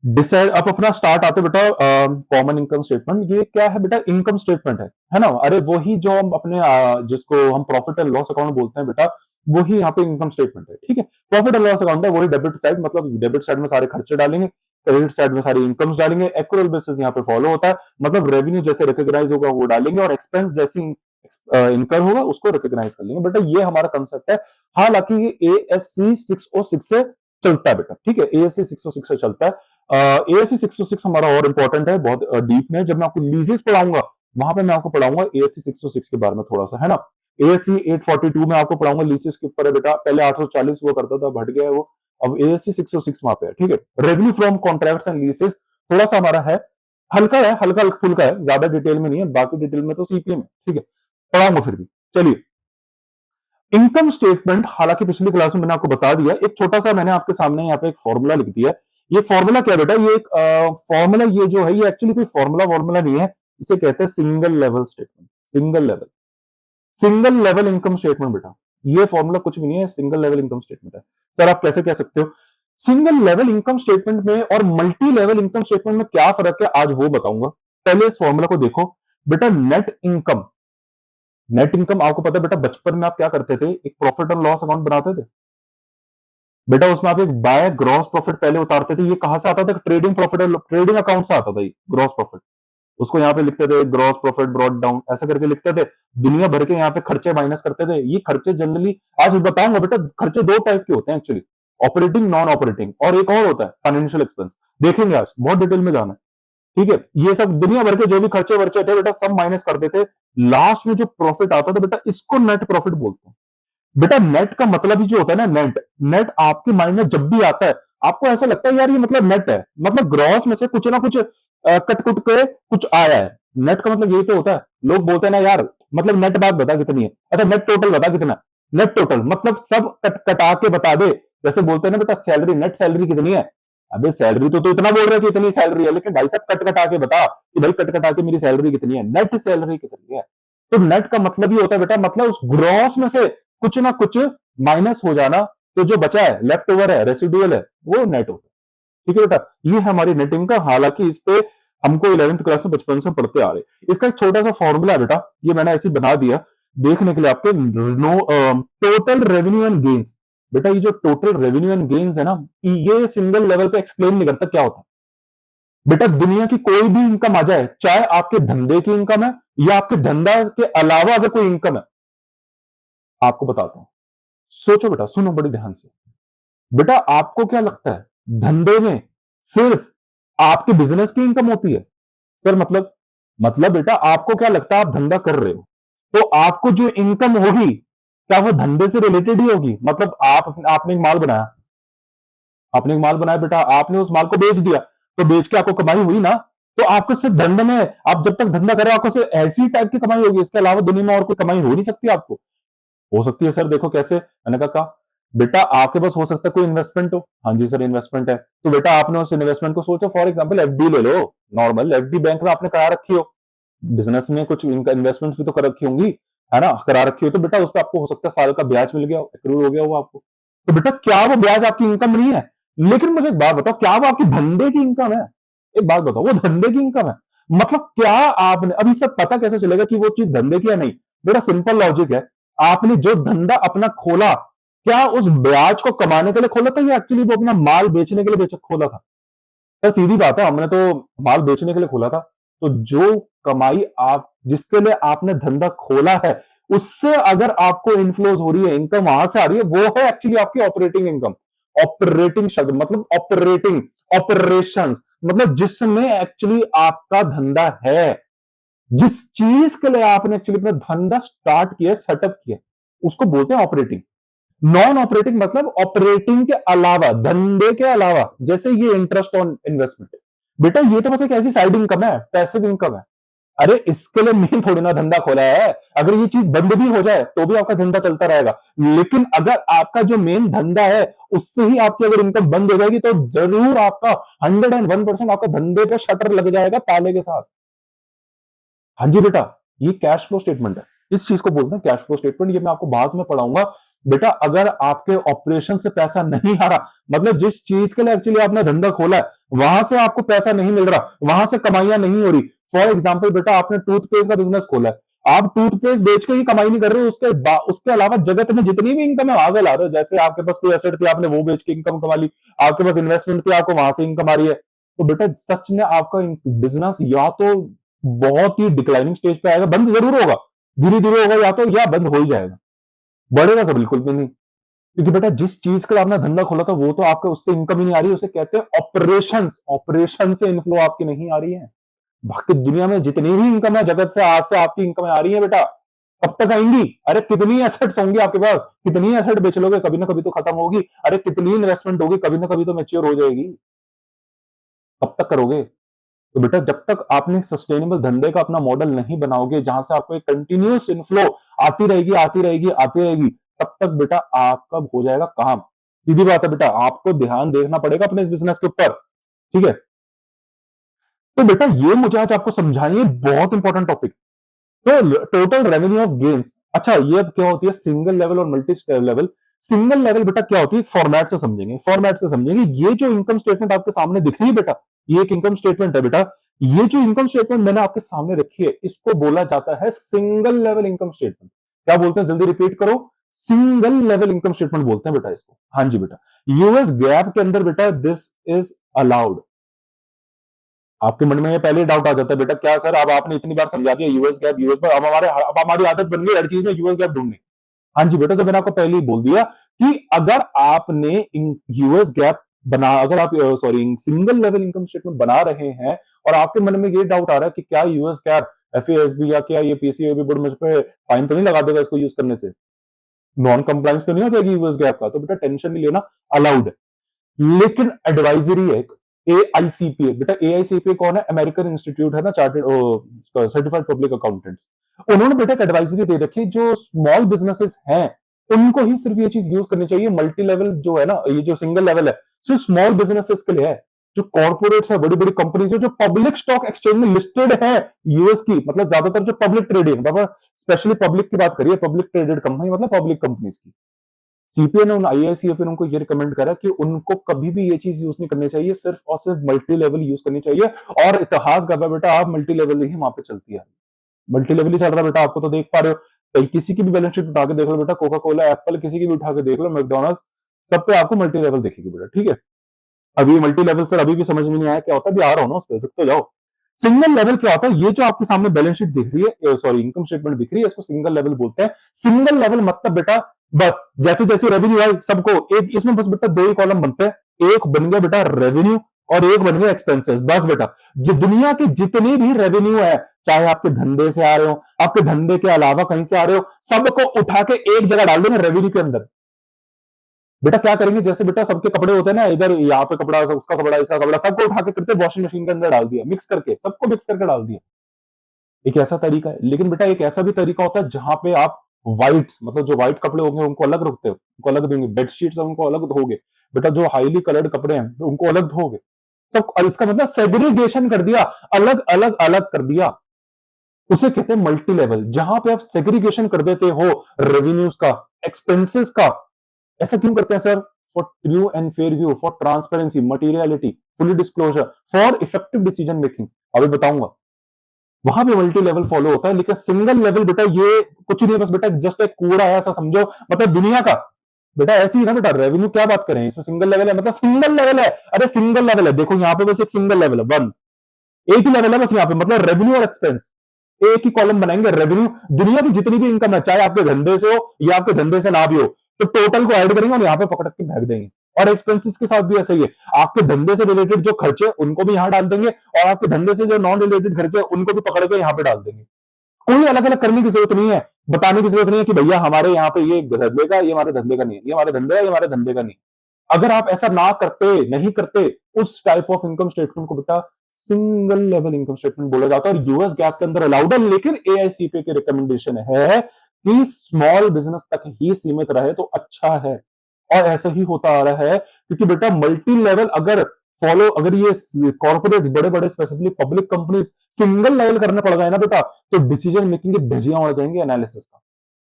डिसाइड, अब अपना स्टार्ट आते बेटा कॉमन इनकम स्टेटमेंट। ये क्या है बेटा, इनकम स्टेटमेंट है ना। अरे वही जो हम अपने जिसको हम प्रॉफिट एंड लॉस अकाउंट बोलते हैं बेटा, वही यहाँ पे इनकम स्टेटमेंट है, ठीक है। प्रॉफिट एंड लॉस अकाउंट है, वही डेबिट साइड, मतलब डेबिट साइड में सारे खर्चे डालेंगे, क्रेडिट साइड में सारी इनकम्स डालेंगे, एक्रूअल बेसिस यहाँ पे फॉलो होता है, मतलब रेवेन्यू जैसे रिकॉग्नाइज होगा वो डालेंगे, और एक्सपेंस जैसी इनकर होगा उसको रिकॉग्नाइज कर लेंगे बेटा, ये हमारा कंसेप्ट है। हालांकि ये एएससी 606 से चलता है बेटा, ठीक है, एएससी 606 से चलता है। एएससी 606 हमारा और इंपॉर्टेंट है, बहुत डीप में, जब मैं आपको लीजेस पढ़ाऊंगा वहां पे मैं आपको पढ़ाऊंगा एएससी 606 के बारे में थोड़ा सा, है ना। एएससी 842 में आपको पढ़ाऊंगा लीजेस के ऊपर है बेटा, पहले 840 हुआ करता था, बढ़ गया है वो, अब एएससी 606 वहां पे है, ठीक है। रेवेन्यू फ्रॉम कॉन्ट्रैक्ट्स एंड लीजेस थोड़ा सा हमारा है, हल्का है, हल्का फुल्का है, ज्यादा डिटेल में नहीं है, बाकी डिटेल में तो सीपीएम है, ठीक है, पढ़ाऊंगा फिर भी। चलिए इनकम स्टेटमेंट, हालांकि पिछली क्लास में मैंने आपको बता दिया, एक छोटा सा मैंने आपके सामने यहाँ पे एक फॉर्मूला लिख दिया है। ये फॉर्मूला क्या बेटा, ये एक फॉर्मूला, ये जो है ये एक्चुअली कोई फॉर्मूला नहीं है, इसे कहते हैं single level statement, single level income statement बेटा। ये फॉर्मूला कुछ भी नहीं है, सिंगल लेवल इनकम स्टेटमेंट है। सर आप कैसे कह सकते हो, सिंगल लेवल इनकम स्टेटमेंट में और मल्टी लेवल इनकम स्टेटमेंट में क्या फर्क है, आज वो बताऊंगा। पहले इस फॉर्मूला को देखो बेटा, नेट इनकम आपको पता है बेटा, बचपन में आप क्या करते थे, एक प्रॉफिट एंड लॉस अकाउंट बनाते थे बेटा, उसमें आप एक बाय ग्रॉस प्रॉफिट पहले उतारते थे, ये कहां से आता था, ट्रेडिंग प्रॉफिट, ट्रेडिंग अकाउंट से आता था ये ग्रॉस प्रॉफिट, उसको यहाँ पे लिखते थे ग्रॉस प्रॉफिट ब्रॉट डाउन, ऐसा करके लिखते थे, दुनिया भर के यहाँ पे खर्चे माइनस करते थे। ये खर्चे जनरली आज बताऊंगा बेटा, खर्चे दो टाइप के होते हैं एक्चुअली, ऑपरेटिंग नॉन ऑपरेटिंग, और एक और होता है फाइनेंशियल एक्सपेंस, देखेंगे आज बहुत डिटेल में जाना है, ठीक है। ये सब दुनिया भर के जो भी खर्चे वर्चे थे बेटा, सब माइनस करते थे, लास्ट में जो प्रॉफिट आता था बेटा, इसको नेट प्रॉफिट बोलते हैं बेटा। नेट का मतलब ही जो होता है ना, नेट नेट आपके माइंड में जब भी आता है आपको ऐसा लगता है यार ये मतलब नेट है, मतलब ग्रॉस में से कुछ ना कुछ कट कुट के कुछ आया है, नेट का मतलब यही तो होता है। लोग बोलते हैं ना यार, मतलब नेट बात बता कितनी है, अच्छा नेट टोटल बता कितना है? नेट टोटल मतलब सब कट कटा के बता दे। जैसे बोलते हैं ना बेटा सैलरी, नेट सैलरी कितनी है? अबे सैलरी तो इतना बोल रहा है कि इतनी सैलरी है, लेकिन भाई साहब कट कटा के बता कि भाई कट कटा के मेरी सैलरी कितनी है, नेट सैलरी कितनी है। तो नेट का मतलब ही होता है बेटा, मतलब उस ग्रॉस में से कुछ ना कुछ माइनस हो जाना, तो जो बचा है, लेफ्ट ओवर है, रेसिडुअल है, वो नेट होता है। ठीक है बेटा, ये है हमारी नेट इनकम। हालांकि इस पे हमको 11th क्लास में बचपन से पढ़ते आ रहे। इसका एक छोटा सा फॉर्मूला है बेटा, ये मैंने ऐसे बना दिया देखने के लिए आपके। टोटल रेवेन्यू एंड गेन्स, बेटा ये जो टोटल रेवेन्यू एंड गेन्स है ना, ये सिंगल लेवल पे एक्सप्लेन नहीं करता क्या होता है। बेटा दुनिया की कोई भी इनकम आ जाए, चाहे आपके धंधे की इनकम है या आपके धंधा के अलावा अगर कोई इनकम है, आपको बताता हूं। सोचो बेटा, सुनो बड़ी ध्यान से। बेटा आपको क्या लगता है धंधे में सिर्फ आपके बिजनेस की इनकम होती है? सर मतलब बेटा आपको क्या लगता है, आप धंधा कर रहे हो तो आपको जो इनकम होगी, क्या वो धंधे से रिलेटेड ही होगी? मतलब आपने एक माल बनाया, आपने एक माल बनाया बेटा, आपने उस माल को बेच दिया, तो बेच के आपको कमाई हुई ना। तो आपको सिर्फ धंधे में, आप जब तक धंधा कर रहे हो आपको सिर्फ ऐसी टाइप की कमाई होगी, इसके अलावा दुनिया में और कोई कमाई हो नहीं सकती आपको। हो सकती है सर, देखो कैसे? मैंने कहा बेटा आपके पास हो सकता है कोई इन्वेस्टमेंट हो। हाँ जी सर इन्वेस्टमेंट है, तो बेटा आपने उस इन्वेस्टमेंट को सोचो, फॉर एग्जांपल एफडी ले लो, नॉर्मल एफडी बैंक में आपने करा रखी हो, बिजनेस में कुछ इन्वेस्टमेंट्स भी तो कर रखी होंगी, है ना, करा रखी हो, तो बेटा उस पर आपको हो सकता है साल का ब्याज मिल गया, एक्रूल हो गया वो आपको। तो बेटा क्या वो ब्याज आपकी इनकम नहीं है? लेकिन मुझे एक बात बताओ, क्या वो आपकी धंधे की इनकम है? एक बात बताओ, वो धंधे की इनकम है? मतलब क्या आपने अभी सब पता कैसे चलेगा कि वो चीज धंधे की है नहीं? बेटा सिंपल लॉजिक है, आपने जो धंधा अपना खोला, क्या उस ब्याज को कमाने के लिए खोला था या एक्चुअली वो अपना माल बेचने के लिए बेच खोला था? सर सीधी बात है, हमने तो माल बेचने के लिए खोला था। तो जो कमाई आप जिसके लिए आपने धंधा खोला है, उससे अगर आपको इन्फ्लोज हो रही है, इनकम वहां से आ रही है, वो है एक्चुअली आपकी ऑपरेटिंग इनकम। ऑपरेटिंग शब्द मतलब ऑपरेटिंग, ऑपरेशंस मतलब जिसमें एक्चुअली आपका धंधा है, जिस चीज के लिए आपने एक्चुअली अपना धंधा स्टार्ट किया, सेटअप किया, उसको बोलते हैं ऑपरेटिंग। नॉन ऑपरेटिंग मतलब ऑपरेटिंग के अलावा, धंधे के अलावा, जैसे ये इंटरेस्ट ऑन इन्वेस्टमेंट। बेटा ये तो बस एक ऐसी साइड इनकम है, पैसिव इनकम है। अरे इसके लिए मेन थोड़ी ना धंधा खोला है, अगर ये चीज बंद भी हो जाए तो भी आपका धंधा चलता रहेगा। लेकिन अगर आपका जो मेन धंधा है उससे ही आपकी अगर इनकम बंद हो जाएगी, तो जरूर आपका 101% आपका धंधे पे शटर लग जाएगा ताले के साथ। हाँ जी बेटा, ये कैश फ्लो स्टेटमेंट है, इस चीज को बोलते हैं कैश फ्लो स्टेटमेंट। ये मैं आपको बाद में पढ़ाऊंगा। बेटा अगर आपके ऑपरेशन से पैसा नहीं आ रहा, मतलब जिस चीज के लिए एक्चुअली आपने धंधा खोला है वहां से आपको पैसा नहीं मिल रहा, वहां से कमाइयां नहीं हो रही। फॉर एग्जाम्पल बेटा आपने टूथपेस्ट का बिजनेस खोला है, आप टूथपेस्ट बेच के ही कमाई नहीं कर रहे, उसके अलावा जगत में जितनी भी इनकम है वहां से ला रहे हो। जैसे आपके पास कोई एसेट थी, आपने वो बेच के इनकम कमा ली, आपके पास इन्वेस्टमेंट थी, आपको वहां से इनकम आ रही है। तो बेटा सच में आपका बिजनेस या तो बहुत ही डिक्लाइनिंग स्टेज पे आएगा, बंद जरूर होगा, धीरे धीरे होगा, या तो या बंद हो ही जाएगा, बढ़ेगा तो बिल्कुल भी नहीं। क्योंकि बेटा जिस चीज का आपने धंधा खोला था वो तो आपका उससे इनकम ही नहीं आ रही है, उसे कहते हैं ऑपरेशंस। ऑपरेशन से इनफ्लो आपकी नहीं आ रही है। बाकी दुनिया में जितनी भी इनकम है जगत से, आज से आपकी इनकम आ रही है बेटा, कब तक आएंगी? अरे कितनी एसेट्स होंगी आपके पास, कितनी एसेट बेच लोगे, कभी ना कभी तो खत्म होगी। अरे कितनी इन्वेस्टमेंट होगी, कभी ना कभी तो मैच्योर हो जाएगी। कब तक करोगे? तो बेटा जब तक आपने सस्टेनेबल धंधे का अपना मॉडल नहीं बनाओगे, जहां से आपको एक कंटिन्यूस इनफ्लो आती रहेगी आती रहेगी आती रहेगी, तब तक बेटा आपका हो जाएगा काम। सीधी बात है बेटा, आपको ध्यान देखना पड़ेगा अपने इस बिजनेस के ऊपर। ठीक है, तो बेटा ये मुझे आज आपको समझाइए, बहुत इंपॉर्टेंट टॉपिक। तो टोटल रेवेन्यू ऑफ गेन्स, अच्छा ये अब क्या होती है सिंगल लेवल और मल्टी लेवल? सिंगल लेवल बेटा क्या होती है, फॉर्मेट से समझेंगे, फॉर्मेट से समझेंगे। ये जो इनकम स्टेटमेंट आपके सामने दिख रही है बेटा, ये एक इनकम स्टेटमेंट है बेटा। ये जो इनकम स्टेटमेंट मैंने आपके सामने रखी है, इसको बोला जाता है सिंगल लेवल इनकम स्टेटमेंट। क्या बोलते हैं, जल्दी रिपीट करो, सिंगल लेवल इनकम स्टेटमेंट बोलते हैं बेटा इसको। हाँ जी बेटा, यूएस गैप के अंदर बेटा दिस इज अलाउड। आपके मन में ये पहले डाउट आ जाता है बेटा, क्या सर अब आपने इतनी बार समझा दिया यूएस गैप यूएस पर, अब हमारी आदत बन गई हर चीज में यूएस गैप ढूंढने। हाँ जी बेटा, तो मैंने आपको पहले ही बोल दिया कि अगर आपने यूएस गैप बना, अगर आप sorry single level income statement बना रहे हैं और आपके मन में ये डाउट आ रहा है कि क्या यूएस गैप, एफएएसबी या क्या ये पीसीओबी बोर्ड मुझ पे फाइन तो नहीं लगा देगा इसको यूज करने से, नॉन कंप्लायंस तो नहीं हो जाएगी यूएस गैप का, तो बेटा टेंशन नहीं लेना, अलाउड है। लेकिन एडवाइजरी है, AICPA, बेटा AICPA कौन है? अमेरिकन इंस्टीट्यूट है ना, चार्टर्ड सर्टिफाइड पब्लिक अकाउंटेंट्स। उन्होंने बेटा एक एडवाइजरी दे रखी है, जो स्मॉल बिजनेसेस हैं उनको ही सिर्फ ये चीज यूज करनी चाहिए। मल्टी लेवल जो है ना, ये जो सिंगल लेवल है सिर्फ स्मॉल बिजनेसेस के लिए है। जो कॉर्पोरेट्स है, बड़ी बड़ी कंपनीज है, जो पब्लिक स्टॉक एक्सचेंज में लिस्टेड है यूएस की, मतलब ज्यादातर जो पब्लिक ट्रेडिंग, बाबा स्पेशली पब्लिक की बात करिए, पब्लिक ट्रेडेड कंपनी मतलब पब्लिक कंपनीज की। सीपीए ने, आईआईसीपीए ने उनको ये रिकमेंड करा कि उनको कभी भी ये चीज यूज नहीं करनी चाहिए, सिर्फ और सिर्फ मल्टी लेवल यूज करनी चाहिए। और इतिहास गवाह बेटा, आप मल्टी लेवल ही वहां पे चलती है, मल्टी लेवल ही चल रहा है बेटा। आपको तो देख पा रहे हो, कहीं किसी की भी बैलेंस शीट उठा के देख लो बेटा, कोका कोला, एप्पल, किसी की भी उठा के देख लो, मैकडोनल्ड्स, सब पे आपको मल्टी लेवल दिखेगी बेटा, ठीक है। अभी मल्टी लेवल सर अभी भी समझ में नहीं आया क्या होता है, अभी आ रहा हूं ना उस पर, तो जाओ। सिंगल लेवल क्या होता है? ये जो आपके सामने बैलेंस शीट दिख रही है, सॉरी इनकम स्टेटमेंट दिख रही है, इसको सिंगल लेवल बोलते हैं। सिंगल लेवल मतलब बेटा बस जैसे जैसे रेवेन्यू आई सबको एक, इसमें बस बेटा दो ही कॉलम बनते हैं, एक बन गया बेटा रेवेन्यू और एक बन गया एक्सपेंसेस, बस बेटा। जो दुनिया की जितनी भी रेवेन्यू है, चाहे आपके धंधे से आ रहे हो, आपके धंधे के अलावा कहीं से आ रहे हो, सबको उठा के एक जगह डाल देना रेवेन्यू के अंदर। बेटा क्या करेंगे, जैसे बेटा सबके कपड़े होते हैं ना, इधर यहाँ पे कपड़ा, उसका कपड़ा, इसका कपड़ा, सबको उठा के करते वॉशिंग मशीन के अंदर डाल दिया, मिक्स करके, सबको मिक्स करके डाल दिया। एक ऐसा तरीका है। लेकिन बेटा एक ऐसा भी तरीका होता है जहां पे आप व्हाइट, मतलब जो व्हाइट कपड़े होंगे उनको अलग रखते हो, उनको अलग देंगे, बेडशीट्स उनको अलग धोगे, बेटा जो हाईली कलर्ड कपड़े हैं उनको अलग धोगे, सब। इसका मतलब सेग्रीगेशन कर दिया, अलग अलग अलग कर दिया। उसे कहते हैं मल्टी लेवल, जहां पे आप सेग्रीगेशन कर देते हो रेवेन्यूज का, एक्सपेंसेस का। ऐसा क्यों करते हैं sir? For true and fair view, for transparency, materiality, fully disclosure, for effective decision making. अभी बताऊंगा, वहां पे मल्टी लेवल फॉलो होता है। लेकिन सिंगल लेवल बेटा ये कुछ नहीं, बस बेटा जस्ट एक कूड़ा है, ऐसा समझो, मतलब दुनिया का बेटा ऐसी ही ना बेटा। रेवेन्यू क्या बात करें, इसमें सिंगल लेवल है, मतलब सिंगल लेवल है। अरे सिंगल लेवल है, देखो यहाँ पे बस एक सिंगल लेवल है, वन, एक ही लेवल है बस यहाँ पे, मतलब रेवेन्यू और एक्सपेंस एक ही कॉलम बनाएंगे। रेवेन्यू दुनिया की जितनी भी इनकम है, चाहे आपके धंधे से हो या आपके धंधे से ना भी हो, तो टोटल को ऐड करेंगे और यहाँ पे पकड़ के फेंक देंगे। और एक्सपेंसेस के साथ भी ऐसा ही है, आपके धंधे से रिलेटेड जो खर्चे उनको भी यहां डाल देंगे, और आपके धंधे से जो नॉन रिलेटेड खर्चे उनको भी पकड़ के यहाँ पे डाल देंगे। कोई अलग अलग करने की जरूरत नहीं है, बताने की जरूरत नहीं है कि भैया हमारे यहाँ पे ये धंधे का, ये हमारे धंधे का नहीं है, ये हमारे धंधे का, ये हमारे धंधे का नहीं। अगर आप ऐसा ना करते, नहीं करते, उस टाइप ऑफ इनकम स्टेटमेंट को बेटा सिंगल लेवल इनकम स्टेटमेंट बोला जाता है, और यूएस गैप के अंदर अलाउड है। लेकिन एआईसीपीए की रिकमेंडेशन है कि स्मॉल बिजनेस तक ही सीमित रहे तो अच्छा है। और ऐसा ही होता आ रहा है, क्योंकि बेटा मल्टी लेवल अगर फॉलो, अगर ये कॉर्पोरेट बड़े बड़े specifically public companies single level करना पड़ गए ना बेटा, तो डिसीजन मेकिंग की धज्जियां उड़ जाएंगी एनालिसिस का।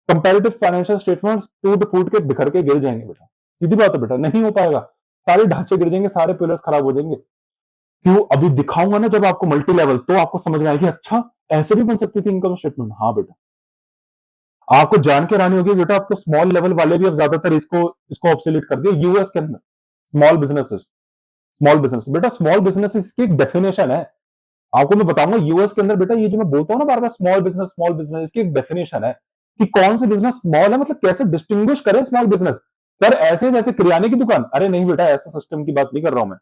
कंपैरेटिव फाइनेंशियल स्टेटमेंट्स टूट फूट के बिखर के गिर जाएंगे बेटा, सीधी बात है बेटा, नहीं हो पाएगा। सारे ढांचे गिर जाएंगे, सारे पिलर्स खराब हो जाएंगे। क्यों? अभी दिखाऊंगा ना जब आपको मल्टी लेवल, तो आपको समझ में आएगी, अच्छा ऐसे भी बन सकती थी इनकम स्टेटमेंट। हाँ बेटा, आपको जान के रानी होगी बेटा, अब तो स्मॉल लेवल वाले भी अब ज्यादातर इसको इसको ऑब्सोलीट कर दिया यूएस के अंदर। स्मॉल बिजनेसेस, स्मॉल बिजनेस बेटा, स्मॉल बिजनेस की एक डेफिनेशन है, आपको मैं बताऊंगा यूएस के अंदर बेटा। ये जो मैं बोलता हूं ना बार बार, स्मॉल बिजनेस, इसकी एक डेफिनेशन है कि कौन से बिजनेस स्मॉल है, मतलब कैसे डिस्टिंग्विश करें स्मॉल बिजनेस। सर ऐसे जैसे किराने की दुकान, अरे नहीं बेटा, ऐसे सिस्टम की बात नहीं कर रहा हूं मैं।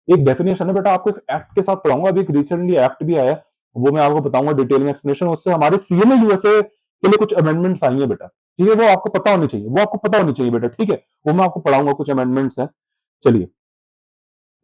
एक डेफिनेशन है बेटा, आपको एक एक्ट के साथ पढ़ाऊंगा, अभी एक रिसेंटली एक्ट भी आया है, वो मैं आपको बताऊंगा डिटेल में एक्सप्लेनेशन। उससे हमारे सीएमए यूएसए के लिए कुछ अमेंडमेंट्स आई है बेटा, ठीक है, वो आपको पता होनी चाहिए, वो आपको पता होनी चाहिए बेटा, ठीक है। वो मैं आपको पढ़ाऊंगा, कुछ अमेंडमेंट्स हैं। चलिए,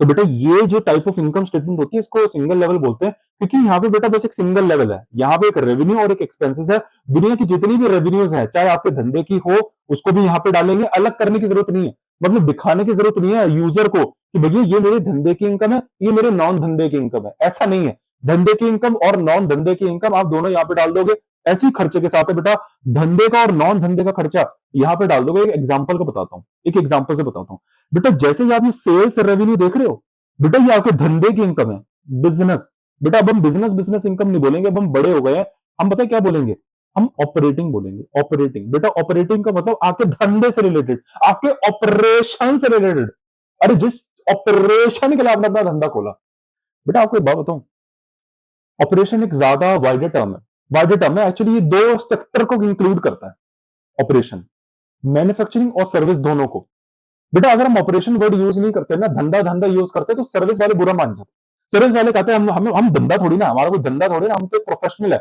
तो बेटा ये जो टाइप ऑफ इनकम स्टेटमेंट होती है, इसको सिंगल लेवल बोलते हैं, क्योंकि यहाँ पे बेटा बस एक सिंगल लेवल है, यहाँ पे एक रेवेन्यू और एक एक्सपेंसेस है। दुनिया की जितनी भी रेवेन्यूज है, चाहे आपके धंधे की हो, उसको भी यहाँ पे डालेंगे, अलग करने की जरूरत नहीं है, मतलब दिखाने की जरूरत नहीं है यूजर को कि भैया ये मेरे धंधे की इनकम है, ये मेरे नॉन धंधे की इनकम है, ऐसा नहीं है। धंधे की इनकम और नॉन धंधे की इनकम आप दोनों यहाँ पे डाल दोगे, ऐसी खर्चे के साथ है बेटा। धंधे का और नॉन धंधे का खर्चा यहाँ पे डाल दोगे। एक एग्जाम्पल का बताता हूँ, एक एग्जाम्पल से बताता हूँ बेटा। जैसे ही आप ये सेल्स रेवेन्यू देख रहे हो बेटा, ये आपके धंधे की इनकम है, बिजनेस। बेटा अब हम बिजनेस बिजनेस इनकम नहीं बोलेंगे, अब हम बड़े हो गए हैं, हम पता है क्या बोलेंगे, हम ऑपरेटिंग बोलेंगे। ऑपरेटिंग बेटा, ऑपरेटिंग का मतलब आपके धंधे से रिलेटेड, आपके ऑपरेशन से रिलेटेड। अरे जिस ऑपरेशन के लिए आपने अपना धंधा खोला, बेटा आपको एक बात बताऊं, ऑपरेशन एक ज्यादा वाइडर टर्म है, वाइडर टर्म है एक्चुअली। ये दो सेक्टर को इंक्लूड करता है ऑपरेशन, मैन्युफैक्चरिंग और सर्विस दोनों को। बेटा अगर हम ऑपरेशन वर्ड यूज नहीं करते ना, धंधा धंधा यूज करते, तो सर्विस वाले बुरा मान जाते। सर्विस वाले कहते हैं हम धंधा थोड़ी ना, हमारा कोई धंधा थोड़ी ना, हम तो एक प्रोफेशनल है,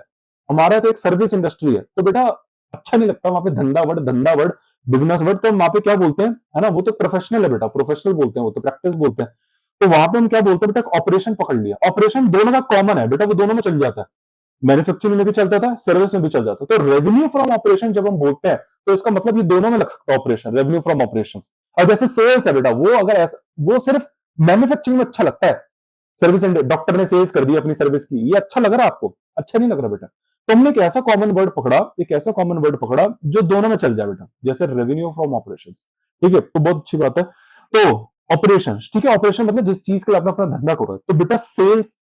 हमारा तो एक सर्विस इंडस्ट्री है। तो बेटा अच्छा नहीं लगता वहां पे धंधा वर्ड, बिजनेस वर्ड, तो वहां पे क्या बोलते हैं, है ना, वो तो प्रोफेशनल है बेटा, प्रोफेशनल बोलते हैं, वो तो प्रैक्टिस बोलते हैं। तो वहां पे हम क्या बोलते हैं बेटा, ऑपरेशन पकड़ लिया, ऑपरेशन दोनों का कॉमन है बेटा, वो दोनों में चल जाता है, मैन्युफैक्चरिंग में भी चलता था, सर्विस में भी चल जाता है। तो रेवेन्यू फ्रॉम ऑपरेशन जब हम बोलते हैं तो इसका मतलब ये दोनों में लग सकता है ऑपरेशन, रेवेन्यू फ्रॉम ऑपरेशन। और जैसे सेल्स है बेटा, वो अगर ऐसा, वो सिर्फ मैन्युफैक्चरिंग में अच्छा लगता है, सर्विस एंड डॉक्टर ने सेल्स कर दी अपनी सर्विस की, ये अच्छा लग रहा है आपको? अच्छा नहीं लग रहा बेटा। तो हमने एक ऐसा कॉमन वर्ड पकड़ा, एक ऐसा कॉमन वर्ड पकड़ा जो दोनों में चल जाए बेटा, जैसे रेवेन्यू फ्रॉम ऑपरेशन। ठीक है, तो बहुत अच्छी बात है। तो ऑपरेशन, ठीक है, ऑपरेशन मतलब जिस चीज के लिए आपने अपना धंधा करो, तो बेटा सेल्स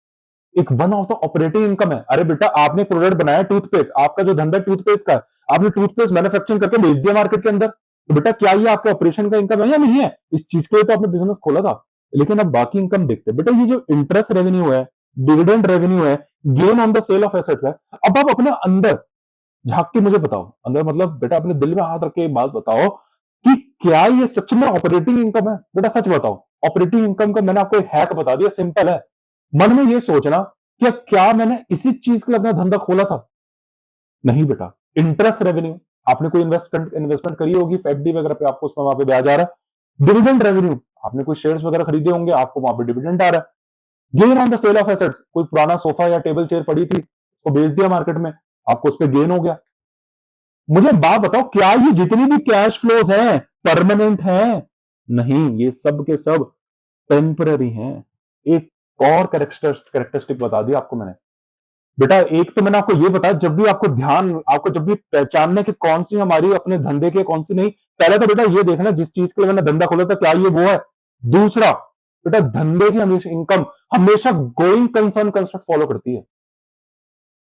एक one of the operating income है। अरे बेटा, आपने प्रोडक्ट बनाया टूथपेस्ट, आपका जो धंधा टूथपेस्ट का है, आपने टूथपेस्ट मैन्युफैक्चरिंग करके भेज दिया मार्केट के अंदर, तो बेटा क्या ये आपके ऑपरेशन का इनकम है या नहीं है? इस चीज के लिए तो आपने बिजनेस खोला था। लेकिन अब बाकी इनकम देखते हैं बेटा, ये जो इंटरेस्ट रेवेन्यू है, डिविडेंड रेवेन्यू है, gain on the sale of assets है। अब आप अपने अंदर झांक के मुझे बताओ, अंदर मतलब बेटा अपने दिल में हाथ रख के बात बताओ कि क्या ये सच में ऑपरेटिंग इनकम है? बेटा सच बताओ, ऑपरेटिंग इनकम का मैंने आपको एक हैक बता दिया, सिंपल है। मन में ये सोचना कि क्या मैंने इसी चीज के लिए अपना धंधा खोला था? नहीं बेटा। इंटरेस्ट रेवेन्यू, आपने कोई इन्वेस्टमेंट इन्वेस्टमेंट करी होगी एफडी वगैरह पे, आपको उसमें वहां पे ब्याज आ रहा है। डिविडेंड रेवेन्यू, आपने कोई शेयर्स वगैरह खरीदे होंगे, आपको वहां पे डिविडेंड आ रहा है। Gain on the sale of assets, कोई पुराना सोफा या टेबल चेयर पड़ी थी, उसको बेच दिया मार्केट में, आपको उस पर गेन हो गया। मुझे बात बताओ, क्या ये जितनी भी कैश फ्लोज हैं परमानेंट हैं? नहीं, ये सब के सब टेम्पररी हैं। एक और कैरेक्टरिस्टिक बता दिया आपको मैंने बेटा। एक तो मैंने आपको ये बताया, जब भी आपको ध्यान, आपको जब भी पहचानने की कौन सी हमारी अपने धंधे की कौन सी नहीं, पहले तो बेटा ये देखना जिस चीज के लिए मैंने धंधा खोला था क्या ये वो है। दूसरा बेटा, धंधे की हमेशा इनकम हमेशा गोइंग कंसर्न कंसेप्ट फॉलो करती है।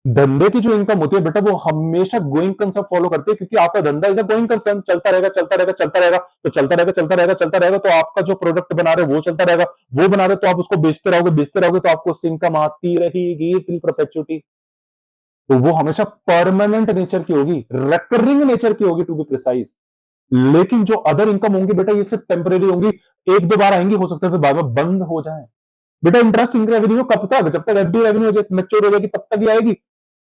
धंधे की जो इनकम होती है बेटा, वो हमेशा गोइंग कंसेप्ट फॉलो करती है, क्योंकि आपका धंधा इज अ गोइंग कंसर्न, चलता रहेगा चलता रहेगा चलता रहेगा, तो चलता रहेगा चलता रहेगा चलता रहेगा, तो आपका जो प्रोडक्ट बना रहे हो वो चलता रहेगा, वो बना रहे हो तो आप उसको बेचते रहोगे तो आपको उससे इनकम आती रहेगी टिल परपेचुटी। तो वो हमेशा परमानेंट नेचर की होगी, रेकरिंग नेचर की होगी टू बी प्रिसाइज। लेकिन जो अदर इनकम होंगी बेटा, ये सिर्फ टेम्परेरी होंगी, एक दो बार आएंगी, हो सकता है फिर बाद में बंद हो जाए। बेटा इंटरेस्ट इनकम रेवेन्यू कब तक? जब तक एफडी रेवेन्यू मैच्योर हो जाएगी तब तक ही आएगी।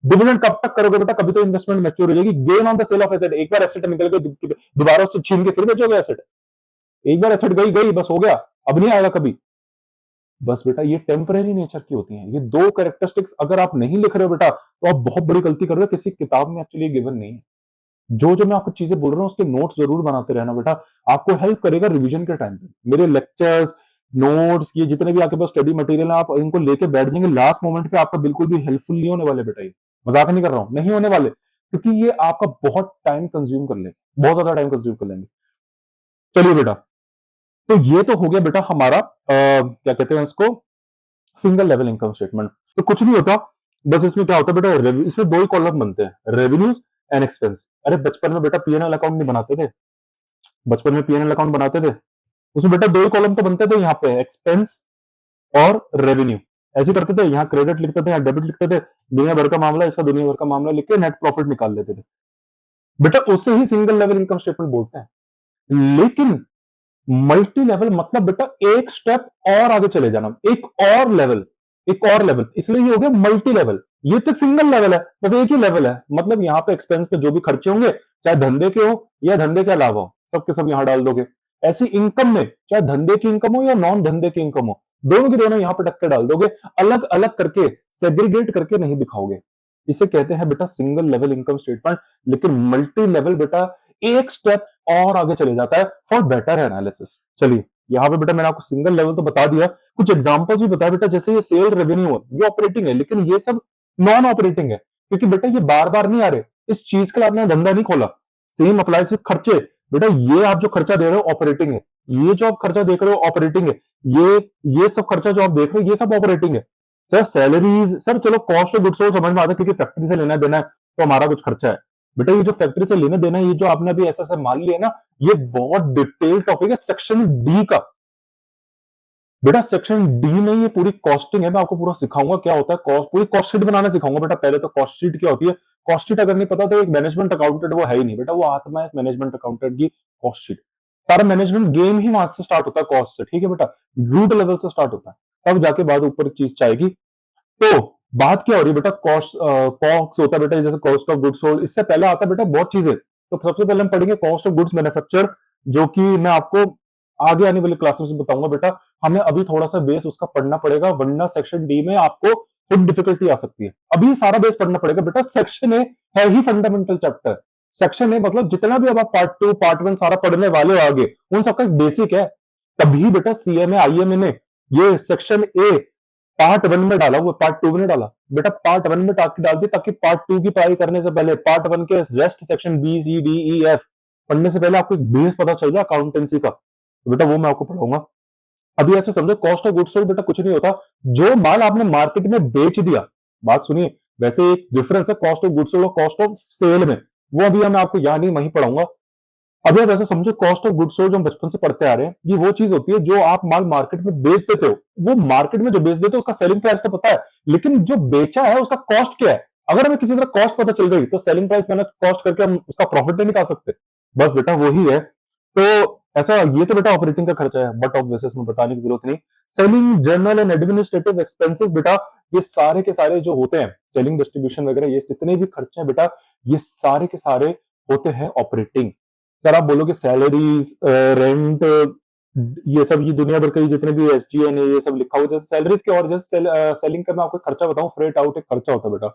डिविडेंड कब तक करोगे बेटा? कभी तो इन्वेस्टमेंट मैच्योर हो जाएगी। Gain on the sale of asset, एक बार एसेट निकल के दोबारा उससे छीन के फिर बेचोगे एसेट? एक बार एसेट गई गई, बस हो गया, अब नहीं आएगा कभी। बस बेटा ये टेम्परेरी नेचर की होती हैं। ये दो कैरेक्टरिस्टिक्स अगर आप नहीं लिख रहे हो बेटा, तो आप बहुत बड़ी गलती कर रहे हो, किसी किताब में एक्चुअली गिवन नहीं है। जो जो मैं आपको चीजें बोल रहा हूँ उसके नोट्स जरूर बनाते रहना बेटा, आपको हेल्प करेगा रिवीजन के टाइम पे। मेरे लेक्चर्स, नोट्स, ये जितने भी आपके पास स्टडी मटेरियल है, आप इनको लेके बैठ जाएंगे, लास्ट मोमेंट पे आपका बिल्कुल भी हेल्पफुल नहीं होने वाले बेटा। ये मजाक नहीं कर रहा हूँ, नहीं होने वाले, क्योंकि ये आपका बहुत टाइम कंज्यूम कर लेंगे, बहुत ज्यादा टाइम कंज्यूम कर लेंगे। चलिए बेटा, तो ये तो हो गया बेटा हमारा क्या कहते हैं इसको, सिंगल लेवल इनकम स्टेटमेंट। तो कुछ नहीं होता, बस इसमें क्या होता है बेटा, इसमें दो ही कॉलम बनते हैं, रेवेन्यूज एंड एक्सपेंस। अरे बचपन में बेटा पीएनएल अकाउंट नहीं बनाते थे? बचपन में पीएनएल अकाउंट बनाते थे, उसमें बेटा दो ही कॉलम तो बनते थे, यहाँ पे एक्सपेंस और रेवेन्यू। ऐसे करते थे, यहाँ क्रेडिट लिखते थे, यहाँ डेबिट लिखते थे, दुनिया भर का मामला, इसका दुनिया भर का मामला लिख के नेट प्रॉफिट निकाल लेते थे बेटा, उससे ही सिंगल लेवल इनकम स्टेटमेंट बोलते हैं। लेकिन मल्टी लेवल मतलब बेटा एक स्टेप और आगे चले जाना, एक और लेवल, एक और लेवल, इसलिए ये हो गया मल्टी लेवल। ये तो सिंगल लेवल है, बस एक ही लेवल है, मतलब यहाँ पे एक्सपेंस पे जो भी खर्चे होंगे, चाहे धंधे के हो या धंधे के अलावा हो, सबके सब यहाँ डाल दोगे। ऐसी इनकम में चाहे धंधे की इनकम हो या नॉन धंधे की इनकम हो, दोनों की दोनों यहाँ पे टक्के डाल दोगे, अलग अलग करके सेग्रीगेट करके नहीं दिखाओगे। इसे कहते हैं बेटा सिंगल लेवल इनकम स्टेटमेंट। लेकिन मल्टी लेवल बेटा एक स्टेप और आगे चले जाता है फॉर बेटर एनालिसिस। चलिए, यहाँ पे बेटा मैंने आपको सिंगल लेवल तो बता दिया, कुछ एग्जांपल्स भी बताया बेटा, जैसे ये सेल रेवेन्यू है, ये ऑपरेटिंग है, लेकिन ये सब नॉन ऑपरेटिंग है, क्योंकि बेटा ये बार बार नहीं आ रहे, इस चीज के लिए आपने धंधा नहीं खोला। सेम अप्लाइज विथ खर्चे, बेटा ये आप जो खर्चा दे रहे हो ऑपरेटिंग है, ये जो आप खर्चा देख रहे हो ऑपरेटिंग है, ये सब खर्चा जो आप देख रहे हो ये सब ऑपरेटिंग है। सर सैलरीज, सर चलो कॉस्ट ऑफ गुड्स सोल्ड समझ में आता है, क्योंकि फैक्ट्री से लेना देना है तो हमारा कुछ खर्चा है। बेटा ये जो फैक्ट्री से लेना देना है, ये जो आपने अभी ऐसा माल लिया ना, ये बहुत डिटेल टॉपिक है सेक्शन डी का। बेटा सेक्शन डी में ये पूरी कॉस्टिंग है, मैं आपको पूरा सिखाऊंगा क्या होता है कॉस्ट, पूरी कॉस्ट शीट बनाना सिखाऊंगा बेटा। पहले तो कॉस्ट शीट क्या होती है, कॉस्ट शीट अगर नहीं पता तो एक मैनेजमेंट अकाउंटेंट वो है ही नहीं बेटा, वो आत्मा है मैनेजमेंट अकाउंटेंट की, कॉस्ट शीट। सारा मैनेजमेंट गेम ही वहां से स्टार्ट होता है, कॉस्ट से, ठीक है बेटा, रूट लेवल से स्टार्ट होता है, तब जाके बाद ऊपर चीज चाहेगी। तो बात क्या हो रही है बेटा, कॉस्ट कॉस्ट होता है बेटा, जैसे कॉस्ट ऑफ गुड्स सोल्ड, इससे पहले आता है बेटा बहुत चीजें। तो सबसे पहले हम पढ़ेंगे कॉस्ट ऑफ गुड्स मैन्युफैक्चर, जो कि मैं आपको आगे आने वाली क्लासेस में बताऊंगा बेटा, हमें अभी थोड़ा सा बेस उसका पढ़ना पड़ेगा, वरना सेक्शन डी में आपको खुद डिफिकल्टी आ सकती है। अभी सारा बेस पढ़ना पड़ेगा बेटा। सेक्शन ए है ही फंडामेंटल चैप्टर। सेक्शन ए मतलब जितना भी अब आप पार्ट 2 पार्ट 1 सारा पढ़ने वाले हो आगे, उन सबका एक बेसिक है। तभी बेटा सीएमए आईएमए ने ये सेक्शन ए पार्ट 1 में डाला, वो पार्ट 2 में नहीं डाला बेटा। पार्ट 1 में डाल दी ताकि पार्ट 2 की पढ़ाई करने से पहले पार्ट 1 के rest section B C D E F पढ़ने से पहले आपको एक बेस पता चल जाए अकाउंटेंसी का, तो बेटा वो मैं आपको पढ़ाऊंगा। अभी ऐसे समझो कॉस्ट ऑफ गुड्स सोल्ड बेटा कुछ नहीं होता, जो माल आपने मार्केट में बेच दिया। बात सुनिए, वैसे एक डिफरेंस है कॉस्ट ऑफ गुड्स सोल्ड और कॉस्ट ऑफ सेल में, वो अभी मैं आपको यहाँ नहीं वहीं पढ़ाऊंगा। अभी आप ऐसे समझो कॉस्ट ऑफ गुड्स सोल्ड जो हम बचपन से पढ़ते आ रहे हैं, ये वो चीज होती है जो आप माल मार्केट में बेच देते हो। वो मार्केट में जो बेच देते हो उसका सेलिंग प्राइस तो पता है, लेकिन जो बेचा है उसका कॉस्ट क्या है। अगर हमें किसी तरह कॉस्ट पता चल गई तो सेलिंग प्राइस मैंने कॉस्ट करके हम उसका प्रॉफिट नहीं निकाल सकते। बस बेटा वही है। तो ऐसा ये तो बेटा ऑपरेटिंग का खर्चा है, बट ऑफ बेसिस में बताने की जरूरत नहीं। Selling general and administrative expenses बेटा, ये सारे के सारे जो होते हैं सेलिंग डिस्ट्रीब्यूशन वगैरह, ये जितने भी खर्चे हैं बेटा, ये सारे के सारे होते हैं ऑपरेटिंग। सर आप बोलोगे सैलरीज रेंट ये सब, ये दुनिया भर के जितने भी एसजीएन है ये सब लिखा हुआ, जैसे सैलरीज के और जैसे सेलिंग का मैं आपको खर्चा बताऊं, फ्रेट आउट एक खर्चा होता है बेटा।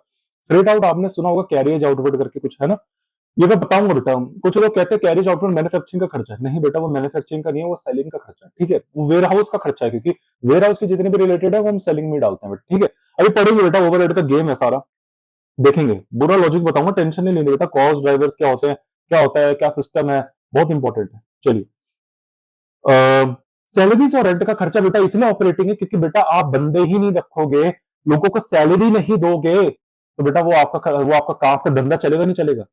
फ्रेट आउट आपने सुना होगा, कैरियज आउटवर्ड करके कुछ है ना, ये मैं बताऊंगा बेटा। कुछ लोग कहते हैं कैरिज आउटवर्ड मैन्युफैक्चरिंग का खर्चा है, नहीं बेटा वो मैन्युफैक्चरिंग का नहीं है, वो सेलिंग का खर्चा है। ठीक है, वो वेयर हाउस का खर्चा है, क्योंकि वेयर हाउस के जितने भी रिलेटेड है वो हम सेलिंग में डालते हैं बेटा। ठीक है, अभी पढ़ेंगे बेटा, ओवरहेड का गेम है सारा, देखेंगे। बुरा लॉजिक बताऊंगा, टेंशन नहीं लेनी बेटा। कॉस्ट ड्राइवर्स क्या होते हैं, क्या होता है, क्या सिस्टम है, बहुत इंपॉर्टेंट है। चलिए, सैलरीज और रेंट का खर्चा बेटा इसलिए ऑपरेटिंग है क्योंकि बेटा आप बंदे ही नहीं रखोगे, लोगों को सैलरी नहीं दोगे, तो बेटा वो आपका धंधा चलेगा नहीं चलेगा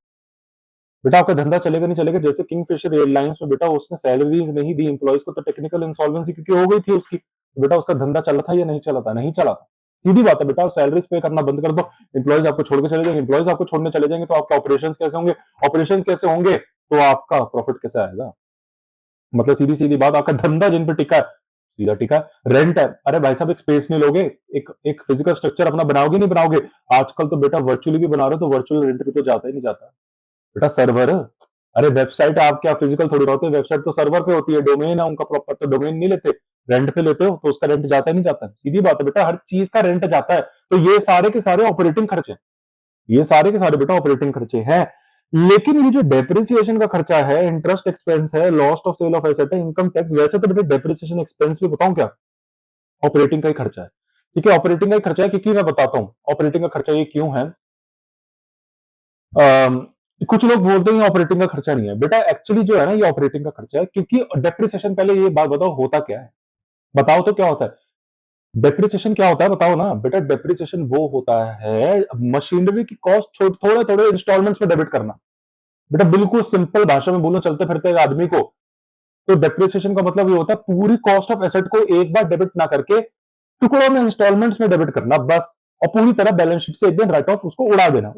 बेटा, आपका धंधा चलेगा नहीं चलेगा। जैसे किंगफिशर एयरलाइंस में बेटा उसने सैलरीज नहीं दी एम्प्लॉइज को, तो टेक्निकल इंसॉल्वेंसी क्योंकि हो गई थी उसकी, तो बेटा उसका धंधा चला था या नहीं चला था, नहीं चला था। सीधी बात है बेटा, आप सैलरीज पे करना बंद कर दो, एम्प्लॉइज आपको छोड़ के चले जाएंगे, एम्प्लॉइज आपको छोड़ने चले जाएंगे तो आपके ऑपरेशंस कैसे होंगे, ऑपरेशंस कैसे होंगे तो आपका प्रॉफिट कैसे आएगा। मतलब सीधी सीधी बात, आपका धंधा जिन पे टिका है, सीधा टिका है। रेंट है, अरे भाई साहब एक स्पेस नहीं लोगे, एक एक फिजिकल स्ट्रक्चर अपना बनाओगे नहीं बनाओगे। आजकल तो बेटा वर्चुअली भी बना रहे हो, तो वर्चुअल रेंट पे तो जाता ही नहीं जाता बेटा। सर्वर, अरे वेबसाइट आप क्या फिजिकल थोड़ी होते हैं, वेबसाइट तो सर्वर पे होती है, डोमेन है उनका प्रॉपर, तो डोमेन नहीं लेते, रेंट पे लेते हो तो उसका रेंट जाता ही नहीं जाता। सीधी बात है बेटा, हर चीज का रेंट जाता है। तो ये सारे के सारे ऑपरेटिंग खर्चे, ये सारे के सारे बेटा ऑपरेटिंग खर्चे हैं। लेकिन ये जो डेप्रिसिएशन का खर्चा है, इंटरेस्ट एक्सपेंस है, lost of sale of asset है, इनकम टैक्स, वैसे तो बेटा डेप्रिसिएशन एक्सपेंस भी बताऊं क्या, ऑपरेटिंग का ही खर्चा है। ठीक है, ऑपरेटिंग का ही खर्चा है, क्योंकि मैं बताता हूं ऑपरेटिंग का खर्चा ये क्यों है। अम, कुछ लोग बोलते हैं ऑपरेटिंग का खर्चा नहीं है बेटा, एक्चुअली जो है ना ये ऑपरेटिंग का खर्चा है, क्योंकि डेप्रिसिएशन, पहले ये बात बताओ होता क्या है, बताओ तो क्या होता है डेप्रिसिएशन, क्या होता है बताओ ना बेटा। डेप्रिसिएशन वो होता है मशीनरी की कॉस्ट थोड़े थोड़े इंस्टॉलमेंट्स में डेबिट करना बेटा। बिल्कुल सिंपल भाषा में बोलो चलते फिरते आदमी को, तो डेप्रिसिएशन का मतलब ये होता है पूरी कॉस्ट ऑफ एसेट को एक बार डेबिट ना करके टुकड़ों में इंस्टॉलमेंट्स में डेबिट करना बस, और पूरी तरह बैलेंस शीट से एक दिन राइट ऑफ उसको उड़ा देना।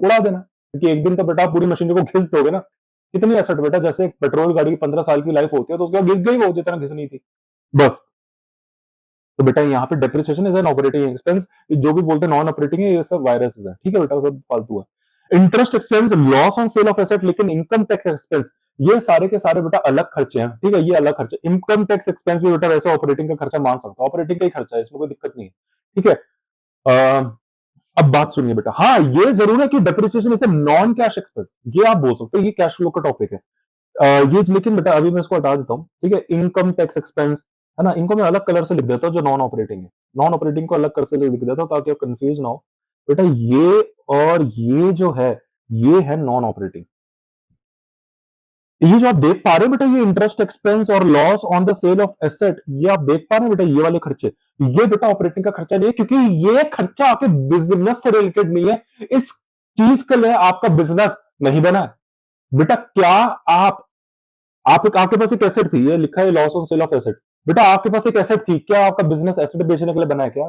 क्योंकि एक दिन तो बेटा पूरी मशीनरी को घिस दोगे ना। कितनी एसेट बेटा, जैसे पेट्रोल गाड़ी की 15 साल की लाइफ होती है, तो उसके बाद घिस गई वो जितना घिसनी थी बस। तो बेटा यहाँ पे depreciation is an operating expense, जो भी बोलते हैं नॉन ऑपरेटिंग है, ये सब वायरसेस है। ठीक है बेटा, सब फालतू है। Interest expense, loss on sale of asset, लेकिन इनकम टैक्स एक्सपेंस, ये सारे के सारे बेटा अलग खर्चे हैं। ठीक है, ये अलग खर्चे। इनकम टैक्स एक्सपेंस भी बेटा वैसे ऑपरेटिंग का खर्चा मान सकता है, ऑपरेटिंग का ही खर्चा है, इसमें कोई दिक्कत नहीं है। ठीक है, अब बात सुनिए बेटा, हाँ ये जरूर है कि depreciation is a non cash expense, ये आप बोल सकते हो, ये कैश फ्लो का टॉपिक है। ये लेकिन बेटा अभी मैं इसको हटा देता हूँ। ठीक है, इनकम टैक्स एक्सपेंस है ना, इनको मैं अलग कलर से लिख देता हूँ, जो नॉन ऑपरेटिंग है, नॉन ऑपरेटिंग को अलग कलर से लिख देता हूँ ताकि आप कंफ्यूज ना हो बेटा। ये और ये जो है, ये है नॉन ऑपरेटिंग। ये जो आप देख पा रहे हो बेटा, ये इंटरेस्ट एक्सपेंस और loss on the sale of asset, ये आप देख पा रहे हो बेटा, ये वाले खर्चे, ये बेटा ऑपरेटिंग का खर्चा नहीं है, क्योंकि ये खर्चा आपके बिजनेस से रिलेटेड नहीं है। इस चीज के लिए आपका बिजनेस नहीं बना है बेटा। क्या आप आपके पास एक एसेट थी, ये लिखा है loss on sale of asset, बेटा आपके पास एक एसेट थी, क्या आपका बिजनेस एसेट बेचने के लिए बना है क्या?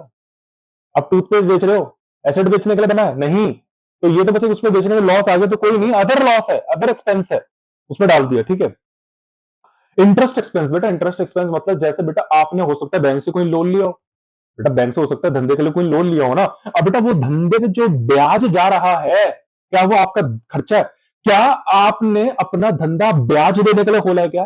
आप टूथपेस्ट बेच रहे हो, एसेट बेचने के लिए बना है नहीं, तो ये तो बस उसमें बेचने में लॉस आ गया तो कोई नहीं, अदर लॉस है, अदर एक्सपेंस है, उसमें डाल दिया। ठीक है, इंटरेस्ट एक्सपेंस बेटा, इंटरेस्ट एक्सपेंस मतलब जैसे बेटा आपने हो सकता है बैंक से कोई लोन लिया हो, बेटा बैंक से हो सकता है धंधे के लिए कोई लोन लिया हो ना, अब बेटा वो धंधे में जो ब्याज जा रहा है, क्या वो आपका खर्चा है? क्या आपने अपना धंधा ब्याज देने के लिए खोला है क्या?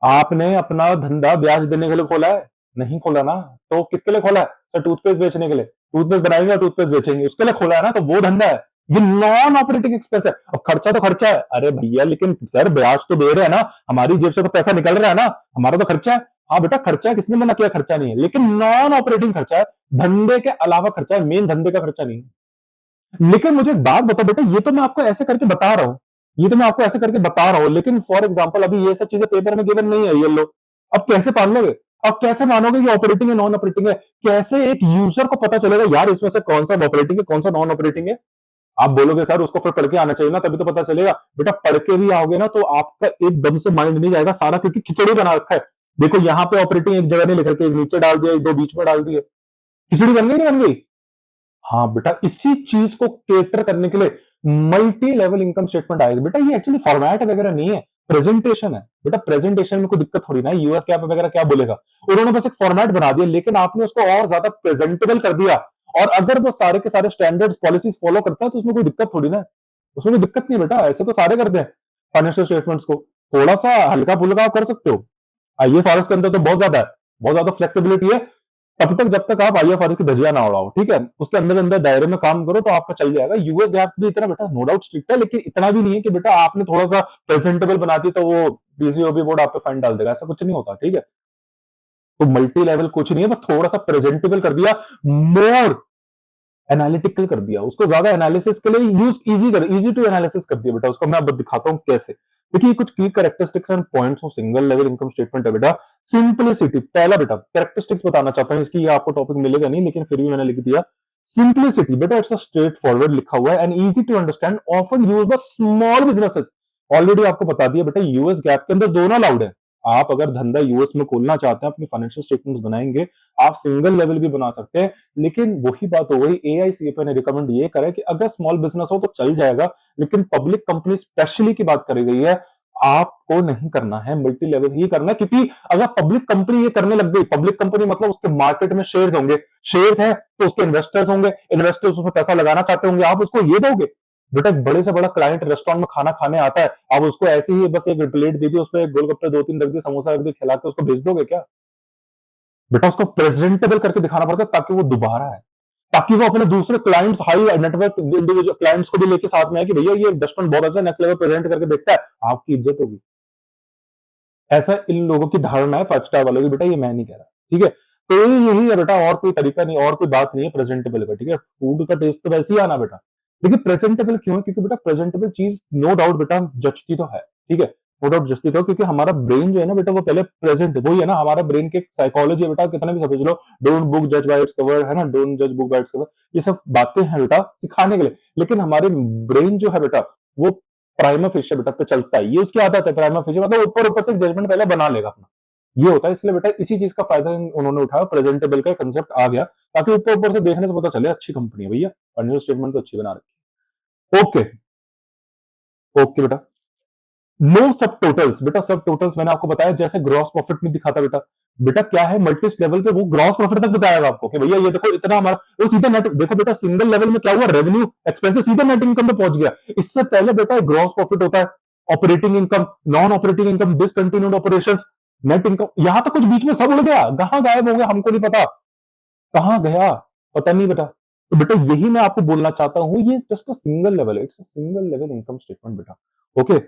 आपने अपना धंधा ब्याज देने के लिए खोला है? नहीं खोला ना। तो किसके लिए खोला है? सर टूथपेस्ट बेचने के लिए। टूथपेस्ट बनाएंगे और टूथपेस्ट बेचेंगे, उसके लिए खोला है ना, तो वो धंधा है। ये नॉन ऑपरेटिंग एक्सपेंस है। और खर्चा तो खर्चा है। अरे भैया लेकिन सर ब्याज तो दे रहे हैं ना, हमारी जेब से तो पैसा निकल रहा है ना, हमारा तो खर्चा है। हाँ बेटा खर्चा है, किसने मना किया खर्चा नहीं है, लेकिन नॉन ऑपरेटिंग खर्चा है, धंधे के अलावा खर्चा है, मेन धंधे का खर्चा नहीं है। लेकिन मुझे एक बात बताओ बेटा, ये तो मैं आपको ऐसे करके बता रहा हूं, ये तो मैं आपको ऐसे करके बता रहा हूं, लेकिन फॉर एग्जांपल अभी ये सब चीजें पेपर में गिवन नहीं है, ये लो। अब कैसे मान लोगे? अब कैसे मानोगे कि ऑपरेटिंग है नॉन ऑपरेटिंग है? कैसे एक यूजर को पता चलेगा यार इसमें से कौन सा ऑपरेटिंग है कौन सा नॉन ऑपरेटिंग है? आप बोलोगे सर उसको फिर पढ़ के आना चाहिए ना, तभी तो पता चलेगा। बेटा पढ़ के भी आओगे ना तो आपका एकदम से माइंड नहीं जाएगा सारा, क्योंकि खिचड़ी बना रखा है। देखो यहाँ पे ऑपरेटिंग एक जगह नहीं लिख रखी, एक नीचे डाल दिया, एक दो बीच में डाल दिए, खिचड़ी बन गई नहीं बन गई? हाँ बेटा इसी चीज को केटर करने के लिए मल्टी लेवल इनकम स्टेटमेंट आएगा। बेटा ये एक्चुअली फॉर्मेट वगैरह नहीं है, प्रेजेंटेशन है। बेटा प्रेजेंटेशन में कोई दिक्कत थोड़ी ना है, यूएस कैप वगैरह क्या बोलेगा, उन्होंने बस एक फॉर्मेट बना दिया, लेकिन आपने उसको और ज्यादा प्रेजेंटेबल कर दिया। और अगर वो सारे के सारे स्टैंडर्ड्स पॉलिसीज फॉलो करता है तो उसमें कोई दिक्कत थोड़ी ना है, उसमें कोई दिक्कत नहीं बेटा, ऐसे तो सारे करते हैं। फाइनेंशियल स्टेटमेंट्स को थोड़ा सा हल्का फुल्का आप कर सकते हो, आईएफआरएस के अंदर तो बहुत ज्यादा है, बहुत ज्यादा फ्लेक्सिबिलिटी है। तब तक जब तक आप आईएफआरएस की धज्जियां ना उड़ाओ, ठीक है, उसके अंदर अंदर दायरे में काम करो तो आपका चल जाएगा। यूएस गैप भी इतना बेटा नो डाउट स्ट्रिक्ट है, लेकिन इतना भी नहीं है कि बेटा आपने थोड़ा सा प्रेजेंटेबल बना दी तो वो पीसीओबी बोर्ड आप पे फाइन डाल देगा, ऐसा कुछ नहीं होता, ठीक है। तो मल्टी लेवल कुछ नहीं है, बस थोड़ा सा प्रेजेंटेबल कर दिया, मोर एनालिटिकल कर दिया, उसको ज्यादा एनालिसिस के लिए यूज इजी कर, इजी टू एनालिसिस कर दिया बेटा। उसको मैं अब दिखाता हूं कैसे। देखिए कुछ की characteristics and points of single level income statement है बेटा। सिंपलिसिटी पहला बेटा, कैरेक्टरिस्टिक्स बताना चाहता हूं इसकी, ये आपको टॉपिक मिलेगा नहीं लेकिन फिर भी मैंने लिख दिया। सिंपलिसिटी बेटा इट्स अ स्ट्रेट फॉरवर्ड लिखा हुआ है and easy to understand, often use by small businesses. Already आपको बता दिया बेटा यूएस गैप के अंदर दोनों अलाउड है। आप अगर धंधा यूएस में खोलना चाहते हैं, अपनी फाइनेंशियल स्टेटमेंट्स बनाएंगे, आप सिंगल लेवल भी बना सकते हैं। लेकिन वही बात हो गई, एआईसीएफए ने रिकमेंड ये करा कि अगर स्मॉल बिजनेस हो तो चल जाएगा, लेकिन पब्लिक कंपनी स्पेशली की बात करी गई है, आपको नहीं करना है, मल्टी लेवल ही करना है। क्योंकि अगर पब्लिक कंपनी ये करने लग गई, पब्लिक कंपनी मतलब उसके मार्केट में शेयर्स होंगे, शेयर्स हैं तो उसके इन्वेस्टर्स होंगे, इन्वेस्टर्स उसमें पैसा लगाना चाहते होंगे, आप उसको ये दोगे? बेटा एक बड़े से बड़ा क्लाइंट रेस्टोरेंट में खाना खाने आता है, आप उसको ऐसे ही बस एक प्लेट दे दी, उसमें गोलगप्पे दो तीन रख दिए, समोसा रख दिए, खिला के उसको भेज दोगे क्या? बेटा उसको प्रेजेंटेबल करके दिखाना पड़ता है ताकि वो दोबारा है, ताकि वो अपने दूसरे clients, high network individual clients को भी लेके साथ में है कि भैया ये रेस्टोरेंट बहुत अच्छा, नेक्स्ट लेवल प्रेजेंट करके देखता है, आपकी इज्जत होगी। ऐसा इन लोगों की धारणा है फाइव स्टार वालों की, बेटा ये मैं नहीं कह रहा, ठीक है। तो यही है बेटा, और कोई तरीका नहीं, और कोई बात नहीं है प्रेजेंटेबल का, ठीक है। फूड का टेस्ट तो वैसे ही आना बेटा, लेकिन प्रेजेंटेबल क्यों है? क्योंकि बेटा प्रेजेंटेबल चीज नो डाउट बेटा जचती तो है, ठीक है, नो डाउट जचती तो, क्योंकि हमारा ब्रेन जो है ना बेटा वो पहले प्रेजेंट, वही है ना हमारा ब्रेन की साइकोलॉजी है बेटा, कितना भी समझ लो, डोंट बुक जज बाय इट्स कवर, है ना, डोंट जज बुक बाय इट्स कवर, ये सब बातें हैं बेटा सिखाने के लिए। लेकिन हमारे ब्रेन जो है बेटा वो प्राइमा फेशिया बेटा पे चलता है, ये उसकी आदत है, प्राइमा फेशिया मतलब ऊपर ऊपर से जजमेंट पहले बना लेगा अपना, ये होता है। इसलिए बेटा इसी चीज का फायदा उन्होंने उठाया, प्रेजेंटेबल का कंसेप्ट आ गया, ताकि ऊपर ऊपर से देखने से पता चले अच्छी कंपनी है भैया, फाइनेंशियल स्टेटमेंट तो अच्छी बना रखी है। ओके, ओके बेटा। नो सब टोटल्स बेटा, सब टोटल्स मैंने आपको बताया, जैसे ग्रॉस प्रॉफिट नहीं दिखाता बेटा, बेटा क्या है मल्टी लेवल पे वो ग्रॉस प्रॉफिट तक बताएगा आपको कि भैया ये देखो इतना हमारा, वो सीधे नेट देखो बेटा, सिंगल लेवल में क्या हुआ, रेवेन्यू एक्सपेंसेस सीधे नेट इनकम पे पहुंच गया। इससे पहले बेटा ग्रॉस प्रॉफिट होता है, operating income, non operating income, discontinued operations, net income, यहां तक कुछ बीच में सब उड़ गया, कहां गायब हो गया हमको नहीं पता, कहां गया पता नहीं बेटा। तो बेटा यही मैं आपको बोलना चाहता हूं, ये जस्ट अ सिंगल लेवल है, it's a single level income statement बेटा, ओके।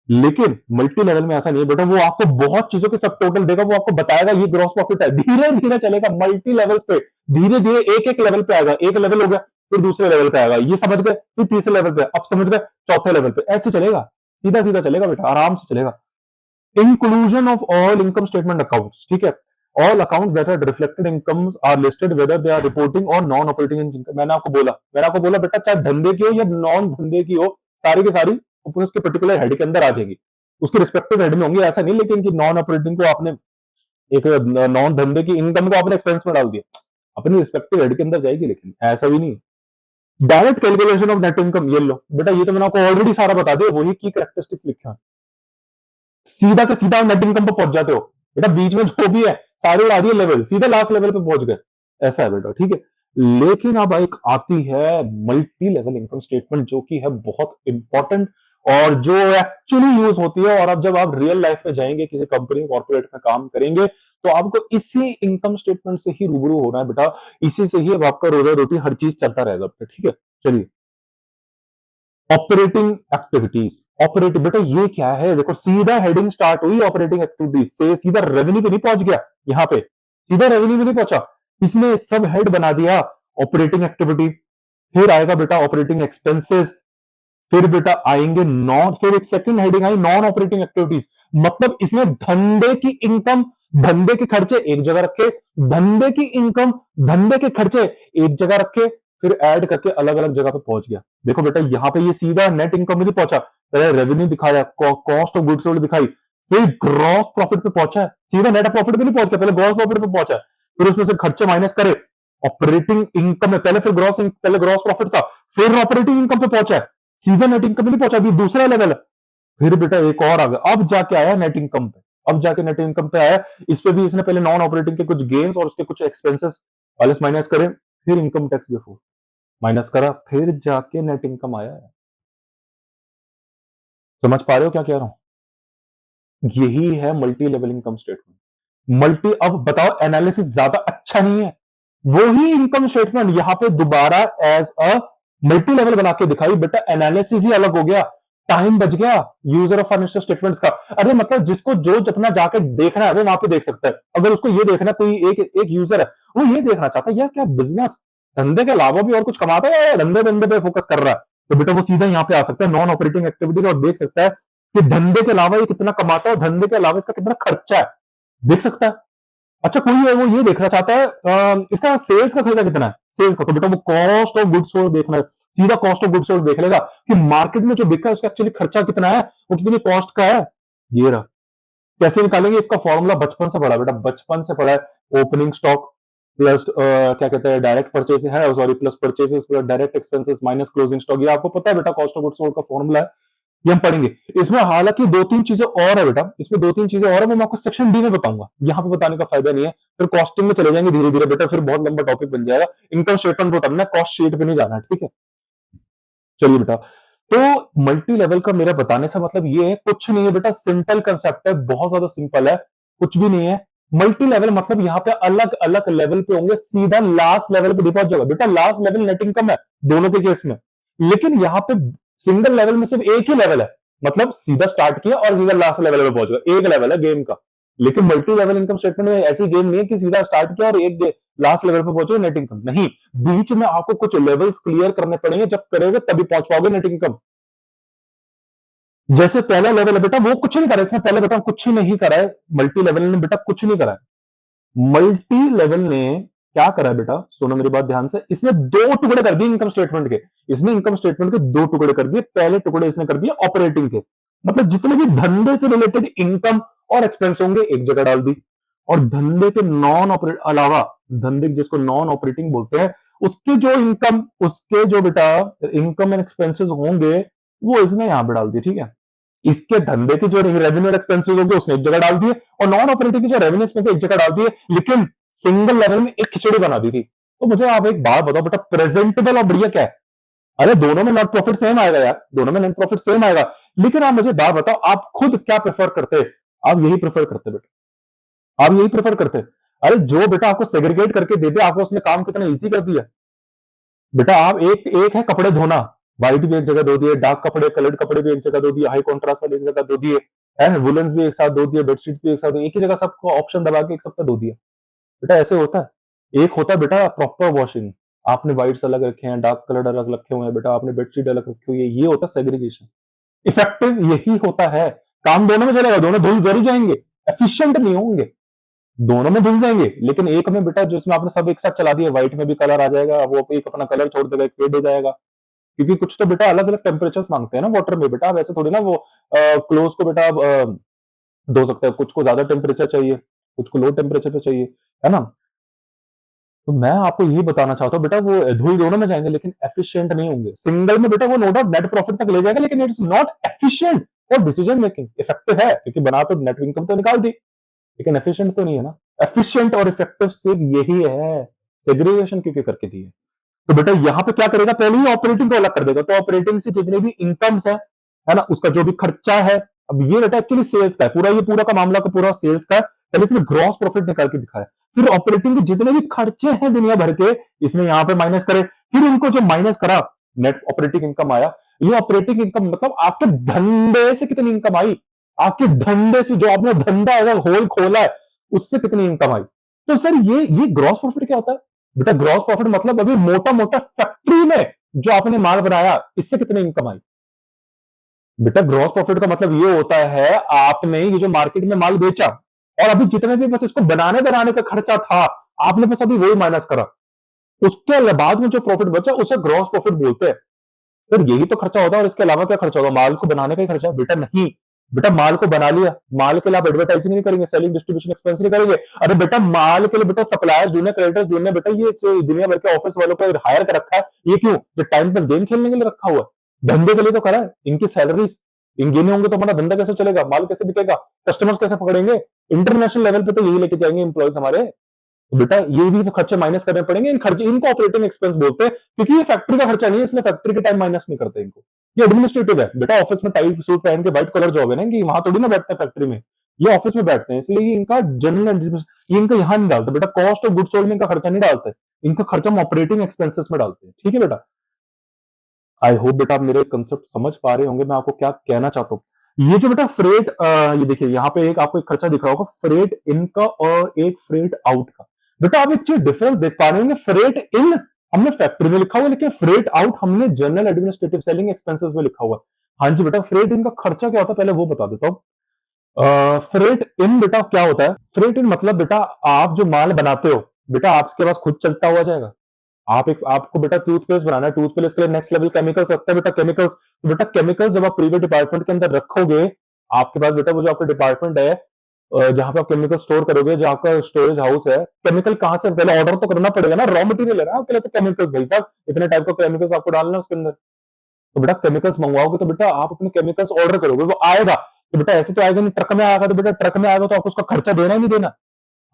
लेकिन मल्टी लेवल में ऐसा नहीं है बेटा, वो आपको बहुत चीजों के सब टोटल देगा, वो आपको बताएगा ये ग्रॉस प्रॉफिट है, धीरे धीरे चलेगा मल्टी लेवल्स पे, धीरे धीरे एक एक लेवल पे आएगा, एक लेवल हो गया फिर दूसरे लेवल पे आएगा, ये समझ गए, फिर तीसरे लेवल पे, अब समझ गए चौथे लेवल पे, ऐसे चलेगा, सीधा सीधा चलेगा बेटा, आराम से चलेगा। Inclusion of all income statement accounts, ठीक है, all accounts that are reflected incomes are listed whether they are reporting or non operating income। मैंने आपको बोला बेटा चाहे धंधे की हो या नॉन धंधे की हो, सारी की सारी उसके पर्टिकुलर हेड के अंदर आ जाएगी, उसके रिस्पेक्टिव हेड में होंगी, ऐसा नहीं लेकिन कि नॉन ऑपरेटिंग को आपने एक नॉन धंधे की इनकम को आपने एक्सपेंस में डाल दिया, अपनी रिस्पेक्टिव हेड के अंदर जाएगी, लेकिन ऐसा भी नहीं। Direct calculation of net income, ये लो बेटा, ये तो मैंने आपको ऑलरेडी सारा बता दिया, वही की कैरेक्टरिस्टिक्स लिखे हैं, सीधा का सीधा नेट इनकम पे पहुंच जाते हो बेटा, बीच में जो भी है सारे उड़ा दिए लेवल, सीधे लास्ट लेवल पे पहुंच गए, ऐसा है बेटा, ठीक है। लेकिन अब एक आती है मल्टी लेवल इनकम स्टेटमेंट, जो कि है बहुत इंपॉर्टेंट और जो एक्चुअली यूज होती है। और अब जब आप रियल लाइफ में जाएंगे, किसी कंपनी कॉर्पोरेट में काम करेंगे, तो आपको इसी इनकम स्टेटमेंट से ही रूबरू होना है बेटा। इसी से ही अब आपका रोजा रोटी हर चीज चलता रहेगा बेटा, ठीक है। चलिए, ऑपरेटिंग एक्टिविटीज। ऑपरेटिव बेटा ये क्या है, देखो सीधा हेडिंग स्टार्ट हुई ऑपरेटिंग एक्टिविटीज से, सीधा रेवेन्यू पे नहीं पहुंच गया, यहां पे सीधा रेवेन्यू में नहीं पहुंचा, इसने सब हेड बना दिया ऑपरेटिंग एक्टिविटी। फिर आएगा बेटा ऑपरेटिंग एक्सपेंसेस, फिर बेटा आएंगे नॉन, फिर एक सेकंड हेडिंग आई नॉन ऑपरेटिंग एक्टिविटीज। मतलब इसने धंधे की इनकम, धंधे के खर्चे एक जगह रखे, धंधे की इनकम, धंधे के खर्चे एक जगह रखे, फिर ऐड करके अलग अलग जगह पे पहुंच गया। देखो बेटा यहां पे ये सीधा नेट इनकम में नहीं पहुंचा, पहले रेवेन्यू दिखाया, कॉस्ट ऑफ गुड्स सोल्ड दिखाई, फिर ग्रॉस प्रॉफिट पे पहुंचा है, सीधा नेट प्रॉफिट पे नहीं पहुंच गया, पहले ग्रॉस प्रॉफिट पे पहुंचा है, फिर उसमें से खर्चे माइनस करे ऑपरेटिंग इनकम में, पहले फिर ग्रॉस, पहले ग्रॉस प्रॉफिट था, फिर ऑपरेटिंग इनकम पे पहुंचा है, सीधा नेट इनकम नहीं पहुंचा, अभी दूसरा लेवल है। फिर बेटा एक और आ गया, अब जाके आया नेट इनकम पे, अब जाके नेट इनकम पे आया। इस पे भी इसने पहले नॉन ऑपरेटिंग के कुछ गेन्स और उसके कुछ एक्सपेंसेस प्लस माइनस करे, फिर इनकम टैक्स बिफोर माइनस करा, फिर जाके नेट इनकम आया है। समझ पा रहे हो क्या कह रहा हूं? यही है multi level income statement. Multi, अब बताओ एनालिसिस ज्यादा अच्छा नहीं है? वही इनकम स्टेटमेंट यहां पे दोबारा एज अ मल्टी लेवल बना के दिखाई, बेटा एनालिसिस ही अलग हो गया, टाइम बच गया यूजर ऑफ फाइनेंशियल स्टेटमेंट्स का। अरे मतलब जिसको जो अपना जाकर देखना है वो वहां पे देख सकता है। अगर उसको ये देखना, कोई एक यूजर है वो ये देखना चाहता है यार क्या बिजनेस धंधे के अलावा भी और कुछ कमाता है या धंधे धंधे पे फोकस कर रहा है, तो बेटा वो सीधा यहाँ पे आ सकता है नॉन ऑपरेटिंग एक्टिविटीज और देख सकता है कि धंधे के अलावा ये कितना कमाता है और धंधे के अलावा इसका कितना खर्चा है, देख सकता है। अच्छा कोई है वो ये देखना चाहता है इसका सेल्स का खर्चा कितना है, सेल्स का, तो बेटा वो कॉस्ट ऑफ गुड्स सोल्ड देखना है, सीधा कॉस्ट ऑफ गुड्स सोल्ड देख लेगा कि मार्केट में जो बिका है उसका एक्चुअली खर्चा कितना है, वो कितनी कॉस्ट का है। ये रहा, कैसे निकालेंगे इसका फॉर्मूला, बचपन से पढ़ा बेटा, बचपन से पढ़ा है। ओपनिंग स्टॉक प्लस क्या कहते हैं डायरेक्ट परचेज है, sorry plus purchases plus direct expenses minus closing stock, ये आपको पता है बेटा कॉस्ट ऑफ गुड्स सोल्ड का फॉर्मूला है, ये हम पढ़ेंगे। इसमें हालांकि दो तीन चीजें और है बेटा, इसमें दो तीन चीजें और है, वो मैं आपको सेक्शन डी में बताऊंगा, यहाँ पे बताने का फायदा नहीं है। फिर कॉस्टिंग में चले जाएंगे धीरे धीरे बेटा, फिर बहुत लंबा टॉपिक बन जाएगा। इनकम स्टेटमेंट को करना है, कॉस्ट शीट पे नहीं जाना है, ठीक है। चलिए बेटा, तो मल्टी लेवल का मेरा बताने से मतलब ये है, कुछ नहीं है बेटा, सिंपल कंसेप्ट है, बहुत ज्यादा सिंपल है, कुछ भी नहीं है। मल्टी लेवल मतलब यहाँ पे अलग अलग लेवल पे होंगे, सीधा लास्ट लेवल पे पहुंच जाएगा बेटा, लास्ट लेवल नेट इनकम है दोनों के केस में, लेकिन यहाँ पे सिंगल लेवल में सिर्फ एक ही लेवल है, मतलब सीधा स्टार्ट किया और सीधा लास्ट लेवल पे पहुंच गया, एक लेवल है गेम का। लेकिन मल्टी लेवल इनकम स्टेटमेंट में ऐसी गेम नहीं है कि सीधा स्टार्ट किया और एक लास्ट लेवल पे पहुंचे नेट इनकम, नहीं, बीच में आपको कुछ लेवल्स क्लियर करने पड़ेंगे, जब करोगे तभी पहुंच पाओगे नेट इनकम। जैसे पहला लेवल है बेटा, वो कुछ नहीं करा इसने, पहले बेटा कुछ ही नहीं करा है, मल्टी लेवल ने बेटा कुछ नहीं करा है। मल्टी लेवल ने क्या करा है बेटा, सुनो मेरी बात ध्यान से, इसने दो टुकड़े कर दिए इनकम स्टेटमेंट के, इसने इनकम स्टेटमेंट के दो टुकड़े कर दिए, पहले टुकड़े इसने कर दिए ऑपरेटिंग के, मतलब जितने भी धंधे से रिलेटेड इनकम और एक्सपेंस होंगे एक जगह डाल दी, और धंधे के नॉन ऑपरेट अलावा, धंधे जिसको नॉन ऑपरेटिंग बोलते हैं, उसके जो इनकम, उसके जो बेटा इनकम एंड एक्सपेंसेस होंगे वो इसने यहां पे डाल दिए, ठीक है। इसके धंधे के जो रेवेन्यू एक्सपेंसेस होंगे उसने एक जगह डाल दिए, और नॉन ऑपरेटिंग के जो रेवेन्यू एक्सपेंसेस एक जगह डाल दिए, लेकिन सिंगल लेवल में एक खिचड़ी बना दी थी। तो मुझे आप एक बात बताओ बेटा, प्रेजेंटेबल और बढ़िया क्या है? अरे दोनों में नेट प्रॉफिट सेम आएगा यार, दोनों में नेट प्रॉफिट सेम आएगा, लेकिन आप मुझे बात बताओ, आप खुद क्या प्रेफर करते हैं? आप यही प्रेफर करते बेटा, आप यही प्रेफर करते हैं। अरे जो बेटा आपको सेग्रीगेट करके दे दे, आपको उसने काम कितना इजी कर दिया बेटा। आप एक एक है कपड़े धोना, व्हाइट भी एक जगह धो दिए, डार्क कपड़े कलर्ड कपड़े भी एक जगह धो दिए, हाई कॉन्ट्रास्ट वाले एक जगह धो दिए, है वुलन्स भी एक साथ धो दिए, बेडशीट भी एक साथ, एक ही जगह सबको ऑप्शन दबा के एक सब पे धो दिया बेटा, ऐसे होता है। एक होता है बेटा प्रॉपर वॉशिंग, आपने व्हाइट्स अलग रखे हैं, डार्क कलर अलग रखे हुए हैं बेटा, आपने बेडशीट अलग रखी हुई है, ये होता है सेग्रीगेशन। इफेक्टिव यही होता है, काम दोनों में चलेगा, दोनों धुल जरूर जाएंगे, एफिशिएंट नहीं होंगे, दोनों में धुल जाएंगे, लेकिन एक में बेटा जिसमें आपने सब एक साथ चला दिया, व्हाइट में भी कलर आ जाएगा, वो एक अपना कलर छोड़ देगा, एक फेड हो जाएगा, क्योंकि कुछ तो बेटा अलग अलग टेम्परेचर्स मांगते हैं ना वाटर में बेटा, वैसे थोड़ी ना वो क्लोज को बेटा धो सकते हैं, कुछ को ज्यादा टेम्परेचर चाहिए, कुछ को लो टेम्परेचर पे चाहिए, है ना। तो मैं आपको यही बताना चाहता हूँ बेटा, वो धुल दोनों में जाएंगे लेकिन एफिशिएंट नहीं होंगे। सिंगल में बेटा वो नो डाउट नेट प्रॉफिट तक ले जाएगा, लेकिन it's not efficient for decision making. Effective है क्योंकि बना तो नेट इनकम तो निकाल दी, लेकिन एफिशिएंट तो नहीं है ना। एफिशिएंट और इफेक्टिव सिर्फ यही है, सेग्रीगेशन क्योंकि करके दी है। तो बेटा यहां पे क्या करेगा, पहले ही ऑपरेटिंग को अलग कर देगा, तो ऑपरेटिंग से जितने भी इनकम्स है है ना, उसका जो भी खर्चा है। अब ये बेटा एक्चुअली सेल्स का है, पूरा ये पूरा का मामला का पूरा सेल्स का है। पहले इसने ग्रॉस प्रॉफिट निकाल के दिखाया, फिर ऑपरेटिंग के जितने भी खर्चे हैं दुनिया भर के इसने यहां पे माइनस करे, फिर इनको जो माइनस करा नेट ऑपरेटिंग इनकम आया। ये ऑपरेटिंग इनकम मतलब आपके धंधे से कितनी इनकम आई, आपके धंधे से जो आपने धंधा अगर होल खोला है उससे कितनी इनकम आई। तो सर ये ग्रॉस प्रॉफिट क्या होता है बेटा? ग्रॉस प्रॉफिट मतलब अभी मोटा मोटा फैक्ट्री में जो आपने माल बनाया इससे कितनी इनकम आई। बेटा ग्रॉस प्रॉफिट का मतलब ये होता है आपने ये जो मार्केट में माल बेचा और अभी जितने भी बस इसको बनाने बनाने का खर्चा था आपने बस अभी वही माइनस करा, उसके बाद में जो प्रॉफिट बचा उसे ग्रॉस प्रॉफिट बोलते हैं। सर यही तो खर्चा होता है और इसके अलावा क्या खर्चा होगा? माल को बनाने का ही खर्चा? बेटा नहीं, बेटा माल को बना लिया, माल के लिए आप एडवर्टाइजिंग नहीं करेंगे, सेलिंग डिस्ट्रीब्यूशन एक्सपेंस नहीं करेंगे। अरे बेटा माल के लिए बेटा सप्लायर्स ढूंढने, क्रेडिटर्स ढूंढने, बेटा ये दुनिया भर के ऑफिस वालों को हायर कर रखा है। ये क्यों? जो टाइम पास गेम खेलने के लिए रखा हुआ है, धंधे के लिए तो करा है। इनकी सैलरीज इनके नहीं होंगे तो हमारा धंधा कैसे चलेगा? माल कैसे बिकेगा? कस्टमर्स कैसे पकड़ेंगे? इंटरनेशनल लेवल पे तो यही लेके जाएंगे एम्प्लॉयज हमारे। तो बेटा ये भी तो खर्चे माइनस करने पड़ेंगे, इन खर्चे इनको ऑपरेटिंग एक्सपेंस बोलते हैं, क्योंकि ये फैक्ट्री का खर्चा नहीं है इसलिए फैक्ट्री के टाइम माइनस नहीं करते इनको। ये एडमिनिस्ट्रेटिव है बेटा, ऑफिस में टाई सूट पहन के व्हाइट कलर जॉब है ना इनकी, वहां थोड़ी ना बैठते हैं फैक्ट्री में, ये ऑफिस में बैठते हैं, इसलिए ये इनका जनरल ये इनका यहां नहीं डालते बेटा, कॉस्ट ऑफ गुड सोल्ड में इनका खर्चा नहीं डालते, इनका खर्चा हम ऑपरेटिंग एक्सपेंसेस में डालते हैं। ठीक है बेटा, आई होप बेटा आप मेरे कंसेप्ट समझ पा रहे होंगे मैं आपको क्या कहना चाहता हूँ। ये जो बेटा फ्रेट, ये देखिए यहाँ पे एक आपको एक खर्चा दिख रहा होगा फ्रेट इन का और एक फ्रेट आउट का। बेटा आप एक चीज डिफरेंस देख पा रहे होंगे, फ्रेट इन हमने फैक्ट्री में लिखा हुआ लेकिन फ्रेट आउट हमने जनरल एडमिनिस्ट्रेटिव सेलिंग एक्सपेंसेस में लिखा हुआ। हाँ जी बेटा, फ्रेट इन का खर्चा क्या होता है पहले वो बता देता हूँ। फ्रेट इन बेटा क्या होता है? फ्रेट इन मतलब बेटा आप जो माल बनाते हो बेटा आपके पास खुद चलता हुआ जाएगा। आपको बेटा टूथपेस्ट बनाना है, टूथपेस्ट के लिए नेक्स्ट लेवल केमिकल्स रखते हैं बेटा, केमिकल्स। तो बेटा केमिकल्स जब आप प्रीवियस डिपार्टमेंट के अंदर रखोगे, आपके पास बेटा वो जो आपका डिपार्टमेंट है जहां पे आप केमिकल स्टोर करोगे, जो आपका स्टोरेज हाउस है, केमिकल कहां से? पहले ऑर्डर तो करना पड़ेगा ना, रॉ मटेरियल है ना आपके लिए तो केमिकल्स, भाई साहब इतने टाइप का केमिकल्स आपको डालना है उसके अंदर। तो बेटा केमिकल्स मंगवाओगे तो बेटा आप अपने केमिकल्स ऑर्डर करोगे, वो आएगा तो बेटा ऐसे तो आएगा नहीं, ट्रक में आएगा तो बेटा ट्रक में आएगा तो आपको उसका खर्चा देना ही नहीं देना?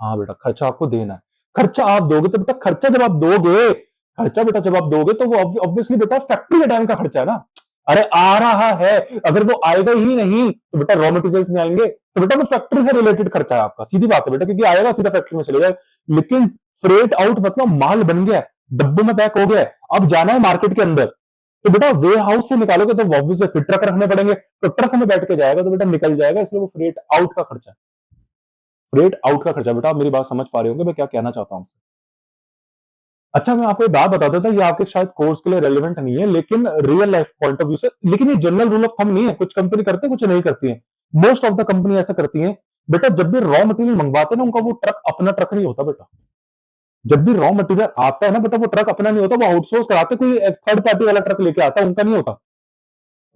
हाँ बेटा खर्चा आपको देना है। खर्चा आप दोगे तो बेटा खर्चा जब आप दोगे, खर्चा बेटा जब आप दोगे तो वो ऑब्वियसली बेटा फैक्ट्री के टाइम का खर्चा है ना। अरे आ रहा है, अगर वो आएगा ही नहीं तो बेटा रॉ मटेरियल्स नहीं आएंगे तो बेटा वो फैक्ट्री से रिलेटेड खर्चा है आपका, सीधी बात है बेटा, क्योंकि आएगा सीधा फैक्ट्री में चले जाएगा। लेकिन फ्रेट आउट मतलब माल बन गया, डब्बों में पैक हो गया, अब जाना है मार्केट के अंदर, तो बेटा वे हाउस से निकालोगे तो ऑब्वियसली फिर ट्रक रखने पड़ेंगे, तो ट्रक में बैठ के जाएगा तो बेटा निकल जाएगा, इसलिए वो फ्रेट आउट का खर्चा है। फ्रेट आउट का खर्चा। बेटा आप मेरी बात समझ पा रहे होंगे मैं क्या कहना चाहता हूं आपसे। अच्छा मैं आपको एक बात बता देता, ये आपके शायद कोर्स के लिए रेलेवेंट नहीं है लेकिन real life point of view से, लेकिन ये जनरल रूल ऑफ थंब नहीं है, कुछ कंपनी करते हैं कुछ नहीं करती है, मोस्ट ऑफ द कंपनी ऐसा करती है। बेटा जब भी रॉ मटेरियल मंगवाते हैं ना उनका वो ट्रक अपना ट्रक नहीं होता बेटा, जब भी रॉ मटेरियल आता है ना बेटा वो ट्रक अपना नहीं होता, वो आउटसोर्स कराते, कोई थर्ड पार्टी वाला ट्रक लेके आता है, उनका नहीं होता।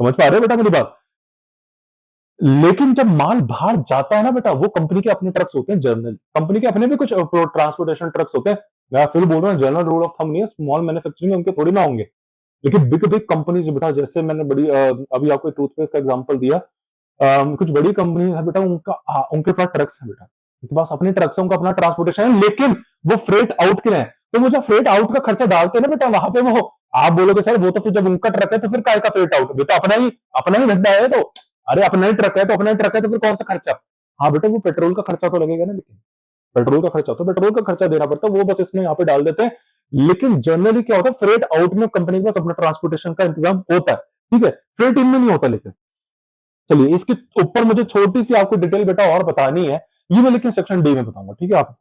समझ पा रहे हो बेटा मेरी बात? लेकिन जब माल बाहर जाता है ना बेटा वो कंपनी के अपने ट्रक्स होते हैं, जनरल कंपनी के अपने भी कुछ ट्रांसपोर्टेशन ट्रक्स होते हैं। मैं फिर बोल रहा हूँ जनरल रूल ऑफ थंब नहीं है, स्मॉल मैन्युफैक्चरिंग में उनके थोड़ी ना होंगे, लेकिन बिग बिग कंपनीज बेटा, जैसे मैंने बड़ी अभी आपको टूथपेस्ट का एग्जांपल दिया, कुछ बड़ी कंपनी है बेटा उनके पास ट्रक्स है बेटा, उनके पास अपने ट्रक्स है, उनका अपना ट्रांसपोर्टेशन है, लेकिन वो फ्रेट आउट के लिए है। तो वो जो फ्रेट आउट का खर्चा डालते हैं ना बेटा वहां पे, वो आप बोलोगे सर वो तो फिर जब उनका ट्रक है तो फिर काय का फ्रेट आउट, बेटा अपना ही धंधा है तो, अरे अपना ही ट्रक है तो अपना ही ट्रक है तो फिर कौन सा खर्चा? हाँ बेटा वो पेट्रोल का खर्चा तो लगेगा ना, लेकिन पेट्रोल का खर्चा तो पेट्रोल का खर्चा देना पड़ता है, वो बस इसमें यहाँ पे डाल देते हैं। लेकिन जनरली क्या होता है, फ्रेट आउट में कंपनी के पास अपना ट्रांसपोर्टेशन का इंतजाम होता है, ठीक है, फ्रेट इन में नहीं होता। लेकिन चलिए इसके ऊपर मुझे छोटी सी आपको डिटेल बेटा और बतानी है, ये मैं लेकिन सेक्शन डी में बताऊंगा, ठीक है, आप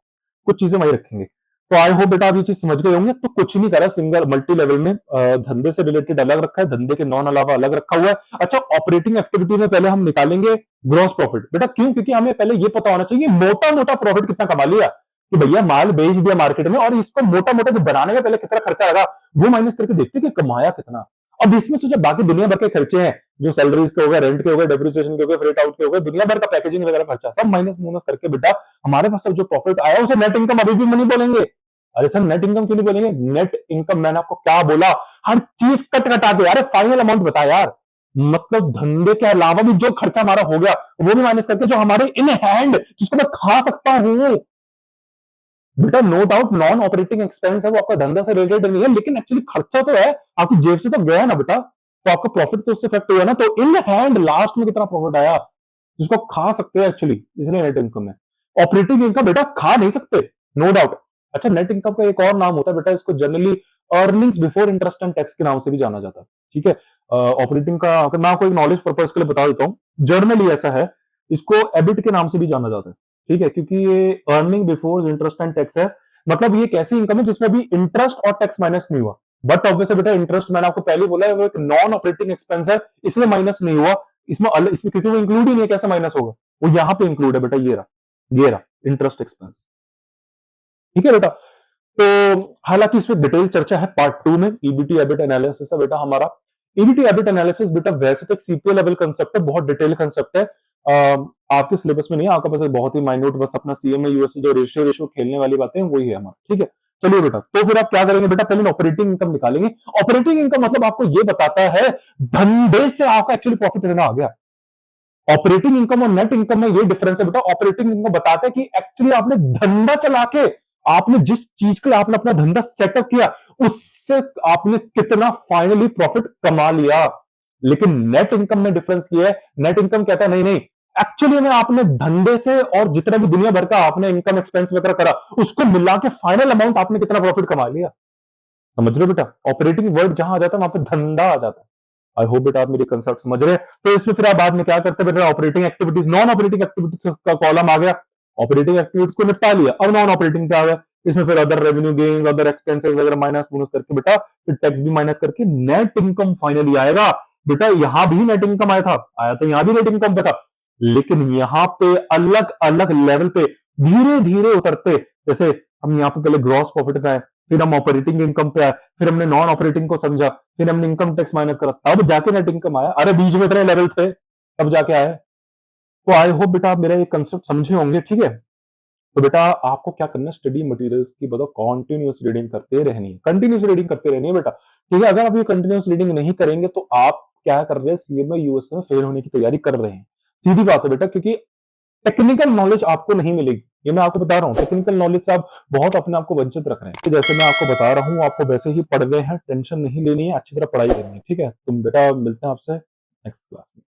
कुछ चीजें वही रखेंगे। तो आई होप बेटा आप ये चीज समझ गए होंगे। तो कुछ नहीं करा, सिंगल मल्टी लेवल में धंधे से रिलेटेड अलग रखा है, धंधे के नॉन अलावा अलग रखा हुआ है। अच्छा ऑपरेटिंग एक्टिविटी में पहले हम निकालेंगे ग्रॉस प्रॉफिट बेटा, क्यों? क्योंकि हमें पहले ये पता होना चाहिए मोटा मोटा प्रॉफिट कितना कमा लिया, कि भैया माल बेच दिया मार्केट में और इसको मोटा मोटा जो बनाने में पहले कितना खर्चा लगा वो माइनस करके देखते कि कमाया कितना। अब इसमें से जो बाकी दुनिया भर के खर्चे हैं, जो सैलरीज के हो गए, रेंट के हो गए, डेप्रिसिएशन के हो गए, फ्रेट आउट के हो गए, दुनिया भर का पैकेजिंग वगैरह खर्चा सब माइनस माइनस करके बेटा हमारे पास जो प्रॉफिट आया उसे नेट इनकम अभी भी नहीं बोलेंगे। अरे सर नेट इनकम क्यों नहीं बोलेंगे? नेट इनकम मैंने आपको क्या बोला, हर चीज कट कटा के, अरे फाइनल अमाउंट बता यार, मतलब धंधे के अलावा भी जो खर्चा हमारा हो गया वो भी माइनस करके जो हमारे इन हैंड जिसको मैं खा सकता हूं। बेटा no doubt non operating expense है, वो आपका धंधा से रिलेटेड नहीं है, लेकिन एक्चुअली खर्चा तो है, आपकी जेब से तो गया ना बेटा। तो आपका प्रॉफिट तो उससे इफेक्ट हुआ ना, तो इन हैंड लास्ट में कितना प्रॉफिट आया जिसको खा सकते हैं एक्चुअली, इसलिए नेट इनकम है। ऑपरेटिंग इनकम बेटा खा नहीं सकते, नो डाउट। अच्छा, नेट इनकम का एक और नाम होता है बेटा, इसको generally earnings before interest and tax के नाम से भी जाना जाता है, ठीक है। ऑपरेटिंग का मैं आपको एक नॉलेज पर्पज के लिए बता देता हूं, जर्नली ऐसा है, इसको एबिट के नाम से भी जाना जाता है, ठीक है, क्योंकि ये earning before interest and tax है। मतलब ये एक ऐसी इनकम है जिसमें भी इंटरेस्ट और टैक्स माइनस नहीं हुआ। बट ऑब्वियसली बेटा इंटरेस्ट मैंने आपको पहले बोला है वो एक नॉन ऑपरेटिंग एक्सपेंस है, इसमें माइनस नहीं हुआ। इसमें क्योंकि वो इंक्लूड ही नहीं है, कैसे माइनस होगा, वो यहां पे इंक्लूड है बेटा, ये रहा इंटरेस्ट एक्सपेंस, ठीक है बेटा। तो हालांकि इसमें डिटेल चर्चा है पार्ट 2 में, ईबीटी एबिट एनालिसिस है बेटा हमारा। ईबीटी एबिट एनालिसिस बेटा वैसे तो एक सीपीओ लेवल कंसेप्ट है, बहुत डिटेल कंसेप्ट है, आपके सिलेबस में नहीं है, आपका पास बहुत ही माइन्यूट, बस अपना सीएमए यूएसए जो रेशियो रेशियो खेलने वाली बातें हैं वही है हमारा, ठीक है। चलिए बेटा, तो फिर आप क्या करेंगे बेटा, पहले ऑपरेटिंग इनकम निकालेंगे। ऑपरेटिंग इनकम मतलब आपको ये बताता है धंधे से आपका एक्चुअली प्रॉफिट कितना आ गया। ऑपरेटिंग इनकम और नेट इनकम में ये डिफरेंस है बेटा, ऑपरेटिंग इनकम बताता है कि एक्चुअली आपने धंधा चला के, आपने जिस चीज के लिए आपने अपना धंधा सेटअप किया उससे आपने कितना फाइनली प्रॉफिट कमा लिया। लेकिन नेट इनकम में डिफरेंस किया है, नेट इनकम कहता है नहीं नहीं, एक्चुअली में आपने धंधे से और जितना भी दुनिया भर का आपने इनकम एक्सपेंस वगैरह करा उसको मिला के फाइनल अमाउंट आपने कितना प्रॉफिट कमा लिया। समझ रहे हो बेटा, ऑपरेटिंग वर्ड जहां आ जाता है वहां पे धंधा आ जाता है। आई होप बेटा आप मेरी कंसेप्ट समझ रहे हैं। तो इसमें फिर आप बाद में क्या करते हैं बेटा, operating activities, non operating activities का कॉलम आ गया, ऑपरेटिंग एक्टिविटीज को निपटा लिया, अब नॉन ऑपरेटिंग क्या आ गया, इसमें फिर other revenue gains, other expenses वगैरह माइनस माइनस करके बेटा, फिर टैक्स भी माइनस करके नेट इनकम फाइनली आएगा। बेटा यहां भी नेट इनकम आया था यहां भी नेट इनकम पे था, लेकिन यहां पे अलग अलग लेवल पे धीरे धीरे उतरते, जैसे हम यहाँ पे पहले ग्रॉस प्रॉफिट का है, फिर हम ऑपरेटिंग इनकम पे आए, फिर हमने नॉन ऑपरेटिंग को समझा, फिर हमने इनकम टैक्स माइनस करा, तब जाके नेट इनकम आया। अरे बीच में इतने लेवल थे तब जाके आए। तो आई होप बेटा आप मेरा ये कंसेप्ट समझे होंगे, ठीक है। तो बेटा आपको क्या करना है, स्टडी मटेरियल्स की बताओ कंटिन्यूअस रीडिंग करते रहनी है, कंटिन्यूअस रीडिंग करते रहनी है बेटा, ठीक है। अगर आप ये कंटिन्यूअस रीडिंग नहीं करेंगे तो आप क्या कर रहे हैं, सीएमए यूएसए में फेल होने की तैयारी कर रहे हैं, सीधी बात है बेटा, क्योंकि टेक्निकल नॉलेज आपको नहीं मिलेगी, ये मैं आपको बता रहा हूँ, टेक्निकल नॉलेज से आप बहुत अपने आप को वंचित रख रहे हैं। तो जैसे मैं आपको बता रहा हूँ आपको वैसे ही पढ़ रहे हैं, टेंशन नहीं लेनी है, अच्छी तरह पढ़ाई करनी है, ठीक है। तुम बेटा मिलते हैं आपसे नेक्स्ट क्लास में।